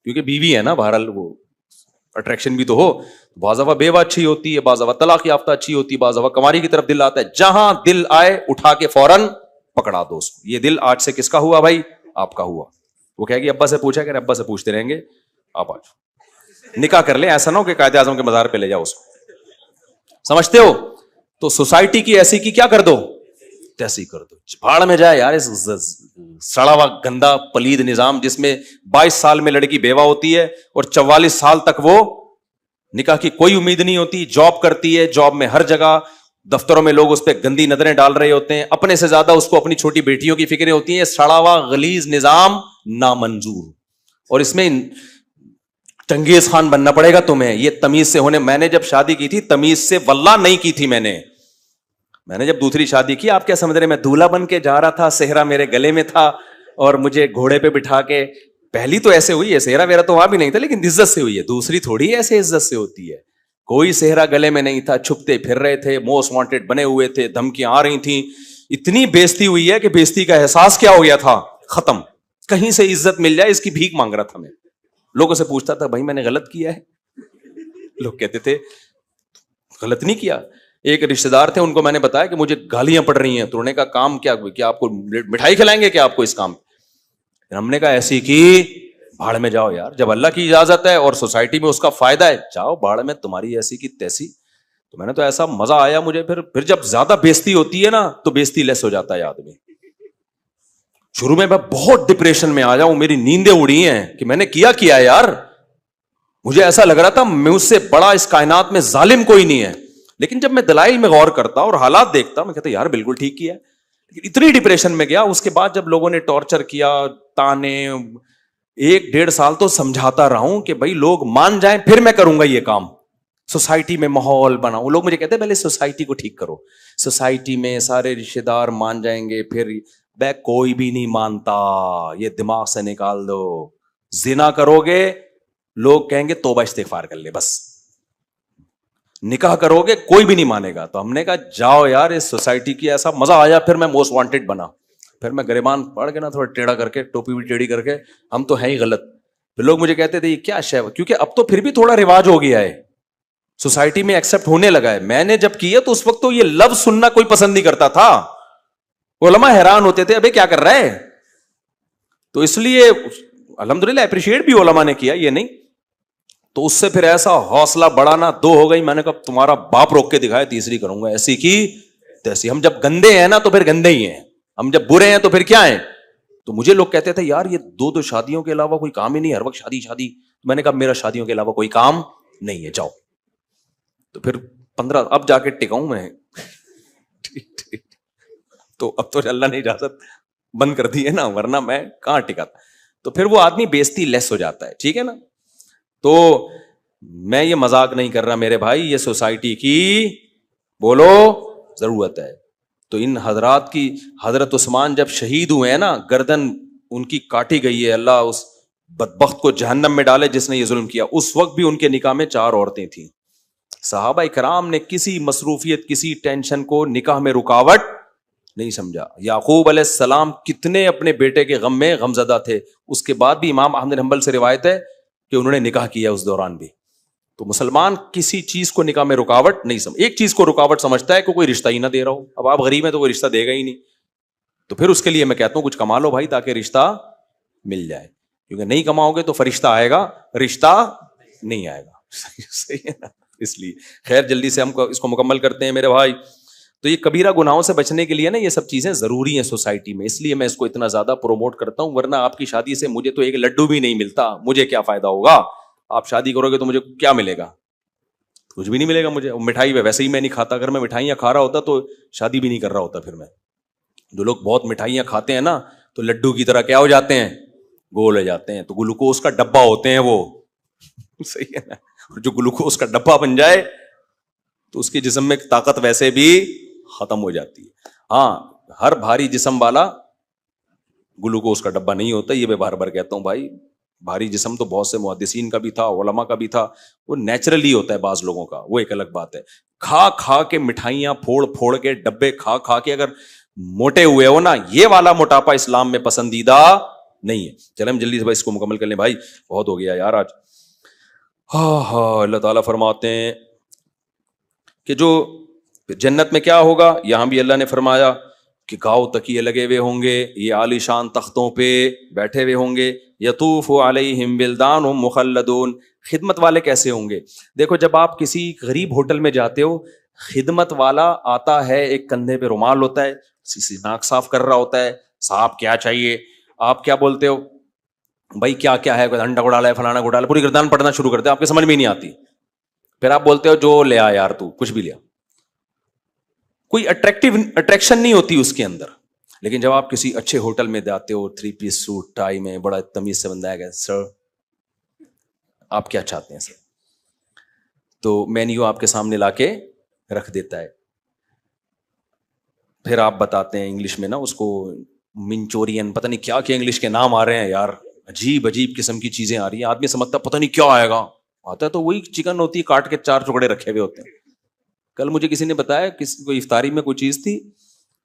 کیونکہ بیوی ہے نا بہرحال, وہ اٹریکشن بھی تو ہو. بعض دفعہ بیوہ اچھی ہوتی ہے, بعض دفعہ طلاق یافتہ اچھی ہوتی ہے, بعض دفعہ کماری کی طرف دل آتا ہے. جہاں دل آئے اٹھا کے فوراً پکڑا دو اس کو. یہ دل آج سے کس کا ہوا بھائی؟ آپ کا ہوا. وہ کہے گی ابا سے پوچھا کہ ابا سے پوچھتے رہیں گے, آپ آج نکاح کر لیں. ایسا نہ ہو کہ قائد اعظم کے مزار پہ لے جاؤ اس کو, سمجھتے ہو. تو سوسائٹی کی ایسی کی کیا کر دو, تیسی کر دو, بھاڑ میں جائے یار اس سڑا ہوا گندا پلید نظام جس میں 22 سال میں لڑکی بیوہ ہوتی ہے اور 44 سال تک وہ نکاح کی کوئی امید نہیں ہوتی, جاب کرتی ہے, جاب میں ہر جگہ دفتروں میں لوگ اس پہ گندی نظریں ڈال رہے ہوتے ہیں, اپنے سے زیادہ اس کو اپنی چھوٹی بیٹیوں کی فکریں ہوتی ہیں. سڑا ہوا غلیظ نظام نامنظور, اور اس میں چنگیز خان بننا پڑے گا تمہیں. یہ تمیز سے ہونے, میں نے جب شادی کی تھی تمیز سے واللہ نہیں کی تھی, میں نے جب دوسری شادی کی, آپ کیا سمجھ رہے, میں دولہا بن کے جا رہا تھا, صحرا میرے گلے میں تھا اور مجھے گھوڑے پہ بٹھا کے, پہلی تو ایسے ہوئی ہے, صحرا میرا تو وہاں بھی نہیں تھا لیکن عزت سے ہوئی ہے, دوسری تھوڑی ایسے عزت سے ہوتی ہے. کوئی صحرا گلے میں نہیں تھا, چھپتے پھر رہے تھے, موسٹ وانٹیڈ بنے ہوئے تھے, دھمکیاں آ رہی تھیں, اتنی بےزتی ہوئی ہے کہ بےزتی کا احساس کیا ہو گیا تھا, ختم. کہیں سے عزت مل جائے اس کی بھیک مانگ رہا تھا میں, لوگوں سے پوچھتا تھا بھائی میں نے غلط کیا ہے, لوگ کہتے تھے غلط نہیں کیا. ایک رشتے دار تھے, ان کو میں نے بتایا کہ مجھے گالیاں پڑ رہی ہیں, تو انہوں نے کہا کام کیا آپ کو مٹھائی کھلائیں گے کیا آپ کو اس کام. ہم نے کہا ایسی کی بھاڑ میں جاؤ یار, جب اللہ کی اجازت ہے اور سوسائٹی میں اس کا فائدہ ہے, جاؤ بھاڑ میں, تمہاری ایسی کی تیسی. تو میں نے تو ایسا مزہ آیا مجھے. پھر جب زیادہ بےزتی ہوتی ہے نا تو بےزتی لیس ہو جاتا ہے آدمی. شروع میں بہت ڈپریشن میں آ جاؤں, میری نیندیں اڑی ہیں کہ میں نے کیا ہے یار, مجھے ایسا لگ رہا تھا مجھ سے بڑا اس کائنات میں ظالم کوئی نہیں ہے. لیکن جب میں دلائل میں غور کرتا اور حالات دیکھتا, میں کہتا یار بالکل ٹھیک کیا ہے. لیکن اتنی ڈپریشن میں گیا. اس کے بعد جب لوگوں نے ٹارچر کیا, تانے, 1-1.5 سال تو سمجھاتا رہا ہوں کہ بھائی لوگ مان جائیں پھر میں کروں گا یہ کام. سوسائٹی میں ماحول بناؤں. لوگ مجھے کہتے ہیں پہلے سوسائٹی کو ٹھیک کرو, سوسائٹی میں سارے رشتے دار مان جائیں گے پھر. بے کوئی بھی نہیں مانتا, یہ دماغ سے نکال دو. زنا کرو گے لوگ کہیں گے توبہ استغفار کر لے بس, نکاح کرو گے کوئی بھی نہیں مانے گا. تو ہم نے کہا جاؤ یار اس سوسائٹی کی, ایسا مزہ آیا. پھر میں موسٹ وانٹیڈ بنا, پھر میں گریبان پڑھ کے نا تھوڑا ٹیڑھا کر کے, ٹوپی بھی ٹیڑھی کر کے, ہم تو ہیں ہی غلط. پھر لوگ مجھے کہتے تھے یہ کیا شے, کیونکہ اب تو پھر بھی تھوڑا رواج ہو گیا ہے, سوسائٹی میں ایکسپٹ ہونے لگا ہے. میں نے جب کیا تو اس وقت تو یہ لفظ سننا کوئی پسند نہیں کرتا تھا, علماء حیران ہوتے تھے ابے کیا کر رہا ہے. تو اس لیے الحمدللہ اپریشیٹ بھی علماء نے کیا, یہ نہیں. تو اس سے پھر ایسا حوصلہ بڑھانا 2 ہو گئی. میں نے کہا تمہارا باپ روک کے دکھایا, تیسری کروں گا ایسی کی تیسی. ہم جب گندے ہیں نا تو پھر گندے ہی ہیں, ہم جب برے ہیں تو پھر کیا ہیں. تو مجھے لوگ کہتے تھے یار یہ دو شادیوں کے علاوہ کوئی کام ہی نہیں, ہر وقت شادی شادی. میں نے کہا میرا شادیوں کے علاوہ کوئی کام نہیں ہے, جاؤ. تو پھر 15 اب جا کے ٹکاؤں میں. تو اب تو اللہ نے اجازت بند کر دی ہے نا, ورنہ میں کہاں ٹکا تھا. تو پھر وہ آدمی بےزتی لیس ہو جاتا ہے, ٹھیک ہے نا. تو میں یہ مذاق نہیں کر رہا میرے بھائی, یہ سوسائٹی کی بولو ضرورت ہے. تو ان حضرات کی, حضرت عثمان جب شہید ہوئے ہیں نا, گردن ان کی کاٹی گئی ہے, اللہ اس بدبخت کو جہنم میں ڈالے جس نے یہ ظلم کیا. اس وقت بھی ان کے نکاح میں 4 عورتیں تھیں. صحابہ کرام نے کسی مصروفیت, کسی ٹینشن کو نکاح میں رکاوٹ نہیں سمجھا. یعقوب علیہ السلام کتنے اپنے بیٹے کے غم میں غمزدہ تھے, اس کے بعد بھی امام احمد بن حنبل سے روایت ہے کہ انہوں نے نکاح کیا اس دوران بھی. تو مسلمان کسی چیز کو نکاح میں رکاوٹ نہیں سمجھ, ایک چیز کو رکاوٹ سمجھتا ہے کہ کوئی رشتہ ہی نہ دے رہا ہو. اب آپ غریب ہیں تو کوئی رشتہ دے گا ہی نہیں, تو پھر اس کے لیے میں کہتا ہوں کچھ کما لو بھائی تاکہ رشتہ مل جائے, کیونکہ نہیں کماؤ گے تو فرشتہ آئے گا, رشتہ نہیں آئے گا. صحیح ہے نا. اس لیے خیر جلدی سے ہم اس کو مکمل کرتے ہیں میرے بھائی. تو یہ کبیرہ گناہوں سے بچنے کے لیے نا یہ سب چیزیں ضروری ہیں سوسائٹی میں, اس لیے میں اس کو اتنا زیادہ پروموٹ کرتا ہوں. ورنہ آپ کی شادی سے مجھے تو ایک لڈو بھی نہیں ملتا, مجھے کیا فائدہ ہوگا. آپ شادی کرو گے تو مجھے کیا ملے گا, کچھ بھی نہیں ملے گا مجھے. مٹھائی ویسے ہی میں نہیں کھاتا, اگر میں مٹھائیاں کھا رہا ہوتا تو شادی بھی نہیں کر رہا ہوتا. پھر میں, جو لوگ بہت مٹھائیاں کھاتے ہیں نا تو لڈو کی طرح کیا ہو جاتے ہیں, گول ہو جاتے ہیں. تو گلوکوز کا ڈبہ ہوتے ہیں وہ, صحیح ہے نا. جو گلوکوز کا ڈبہ بن جائے تو اس کے جسم میں طاقت ویسے بھی ختم ہو جاتی ہے. ہاں, ہر بھاری جسم والا گلوکوز کا ڈبہ نہیں ہوتا, یہ میں بار بار کہتا ہوں بھائی. بھاری جسم تو بہت سے محدثین کا بھی تھا, علماء کا بھی تھا, وہ نیچرلی ہوتا ہے بعض لوگوں کا, وہ ایک الگ بات ہے. کھا کھا کے مٹھائیاں پھوڑ پھوڑ کے ڈبے کھا کھا کے اگر موٹے ہوئے ہو نا, یہ والا موٹاپا اسلام میں پسندیدہ نہیں ہے. چلیں ہم جلدی سے بھائی اس کو مکمل کر لیں بھائی, بہت ہو گیا یار آج. ہاں, اللہ تعالیٰ فرماتے ہیں کہ جو جنت میں کیا ہوگا, یہاں بھی اللہ نے فرمایا کہ گاؤ تکیے لگے ہوئے ہوں گے, یہ عالی شان تختوں پہ بیٹھے ہوئے ہوں گے. یطوف علیہم ولدان مخلدون, خدمت والے کیسے ہوں گے. دیکھو جب آپ کسی غریب ہوٹل میں جاتے ہو, خدمت والا آتا ہے, ایک کندھے پہ رومال ہوتا ہے, ناک صاف کر رہا ہوتا ہے, صاحب کیا چاہیے, آپ کیا بولتے ہو بھائی کیا کیا ہے, انڈا گھوٹالا ہے, فلانا گھوٹالا, پوری گردان پڑھنا شروع کرتے ہیں, آپ کے سمجھ میں نہیں آتی. پھر آپ بولتے ہو جو لے آ یار, تو کچھ بھی لیا, کوئی اٹریکشن نہیں ہوتی اس کے اندر. لیکن جب آپ کسی اچھے ہوٹل میں جاتے ہو, 3 پیس سوٹ ٹائی میں, بڑا تمیز سے بندہ ہے, سر آپ کیا چاہتے ہیں سر, تو مینیو آپ کے سامنے لا کے رکھ دیتا ہے. پھر آپ بتاتے ہیں انگلش میں نا اس کو, منچورین, پتہ نہیں کیا کیا انگلش کے نام آ رہے ہیں یار, عجیب عجیب قسم کی چیزیں آ رہی ہیں. آدمی سمجھتا پتہ نہیں کیا آئے گا, آتا ہے تو وہی چکن ہوتی ہے, کاٹ کے 4 ٹکڑے رکھے ہوئے ہوتے ہیں. کل مجھے کسی نے بتایا, کسی کو افطاری میں کوئی چیز تھی,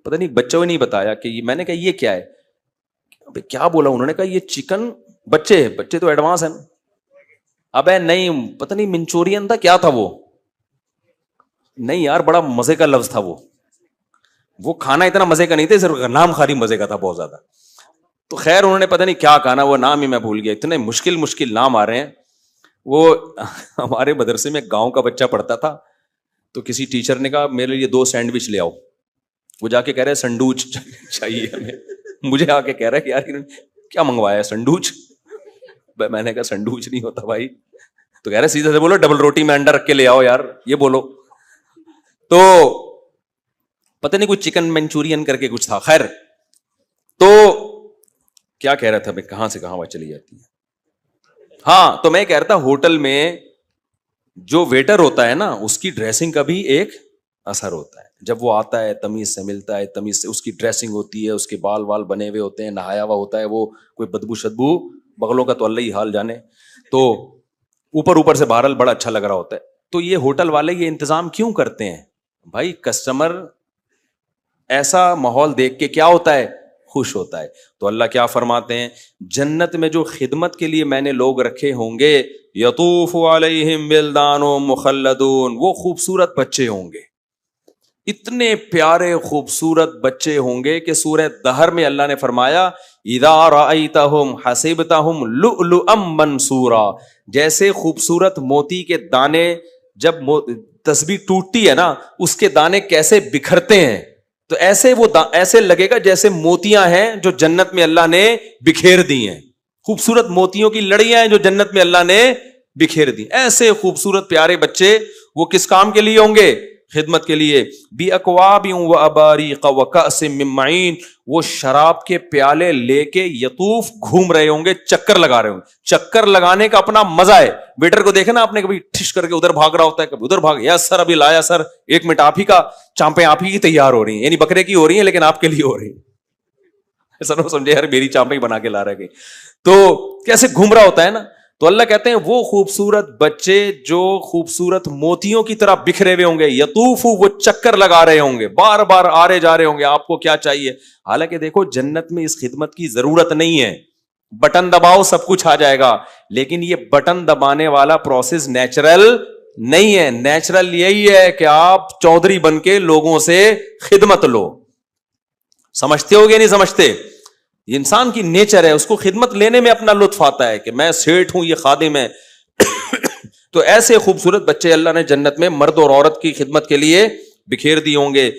پتہ نہیں بچوں نے نہیں بتایا کہ میں نے کہا یہ کیا ہے, کیا بولا انہوں نے, کہا یہ چکن, بچے تو ایڈوانس ہیں. ابے نہیں, پتہ نہیں منچورین تھا, کیا تھا وہ, نہیں یار بڑا مزے کا لفظ تھا وہ کھانا اتنا مزے کا نہیں تھا, صرف نام خالی مزے کا تھا بہت زیادہ. تو خیر انہوں نے پتہ نہیں کیا کہا نا, وہ نام ہی میں بھول گیا. اتنے مشکل نام آ رہے ہیں. وہ ہمارے مدرسے میں گاؤں کا بچہ پڑھتا تھا, تو کسی ٹیچر نے کہا میرے لیے 2 سینڈوچ لے آؤ. وہ جا کے کہہ رہے سنڈوچ چاہیے ہمیں. مجھے آ کے کہہ رہا ہے کہ یار کیا منگوایا, سنڈوچ. میں نے کہا سنڈوچ نہیں ہوتا بھائی. تو کہہ رہے سیدھے سے بولو ڈبل روٹی میں انڈا رکھ کے لے آؤ یار, یہ بولو. تو پتہ نہیں کوئی چکن منچورین کر کے کچھ تھا. خیر تو کیا کہہ رہا تھا میں, کہاں سے کہاں چلی جاتی ہے. ہاں, تو میں کہہ رہا تھا ہوٹل میں جو ویٹر ہوتا ہے نا, اس کی ڈریسنگ کا بھی ایک اثر ہوتا ہے. جب وہ آتا ہے تمیز سے ملتا ہے, تمیز سے اس کی ڈریسنگ ہوتی ہے, اس کے بال وال بنے ہوئے ہوتے ہیں, نہایا ہوا ہوتا ہے, وہ کوئی بدبو شدبو بغلوں کا تو اللہ ہی حال جانے, تو اوپر سے بہرحال بڑا اچھا لگ رہا ہوتا ہے. تو یہ ہوٹل والے یہ انتظام کیوں کرتے ہیں بھائی, کسٹمر ایسا ماحول دیکھ کے کیا ہوتا ہے, خوش ہوتا ہے. تو اللہ کیا فرماتے ہیں, جنت میں جو خدمت کے لیے میں نے لوگ رکھے ہوں گے, یطوف علیہم ولدان مخلدون, وہ خوبصورت بچے ہوں گے, اتنے پیارے خوبصورت بچے ہوں گے کہ سورہ دہر میں اللہ نے فرمایا اذا رأیتہم حسبتہم لؤلؤا منثورا, جیسے خوبصورت موتی کے دانے جب تسبیح ٹوٹتی ہے نا, اس کے دانے کیسے بکھرتے ہیں, تو ایسے لگے گا جیسے موتیاں ہیں جو جنت میں اللہ نے بکھیر دی ہیں, خوبصورت موتیوں کی لڑیاں ہیں جو جنت میں اللہ نے بکھیر دی. ایسے خوبصورت پیارے بچے وہ کس کام کے لیے ہوں گے؟ خدمت کے لیے. بِأَكْوَابٍ وَأَبَارِيقَ وَكَأْسٍ مِّن مَّعِينٍ, وہ شراب کے پیالے لے کے یطوف گھوم رہے ہوں گے, چکر لگا رہے ہوں گے. چکر لگانے کا اپنا مزہ ہے. ویٹر کو دیکھا نا آپ نے, کبھی ٹھش کر کے ادھر بھاگ رہا ہوتا ہے, کبھی ادھر بھاگ, یس سر ابھی لایا سر, 1 منٹ, آپ ہی کا چانپیں آپ ہی کی تیار ہو رہی ہیں, یعنی بکرے کی ہو رہی ہیں لیکن آپ کے لیے ہو رہی ہیں. ایسا نہ سمجھے یار میری چانپیں بنا کے لا رہا ہے. تو کیسے گھوم رہا ہوتا ہے نا. تو اللہ کہتے ہیں وہ خوبصورت بچے جو خوبصورت موتیوں کی طرح بکھرے ہوئے ہوں گے, یطوف, وہ چکر لگا رہے ہوں گے, بار بار آ رہے جا رہے ہوں گے, آپ کو کیا چاہیے. حالانکہ دیکھو جنت میں اس خدمت کی ضرورت نہیں ہے, بٹن دباؤ سب کچھ آ جائے گا. لیکن یہ بٹن دبانے والا پروسیس نیچرل نہیں ہے. نیچرل یہی ہے کہ آپ چودھری بن کے لوگوں سے خدمت لو. سمجھتے ہو گے نہیں سمجھتے؟ یہ انسان کی نیچر ہے, اس کو خدمت لینے میں اپنا لطف آتا ہے کہ میں سیٹھ ہوں, یہ خادم ہے. تو ایسے خوبصورت بچے اللہ نے جنت میں مرد اور عورت کی خدمت کے لیے بکھیر دی ہوں گے.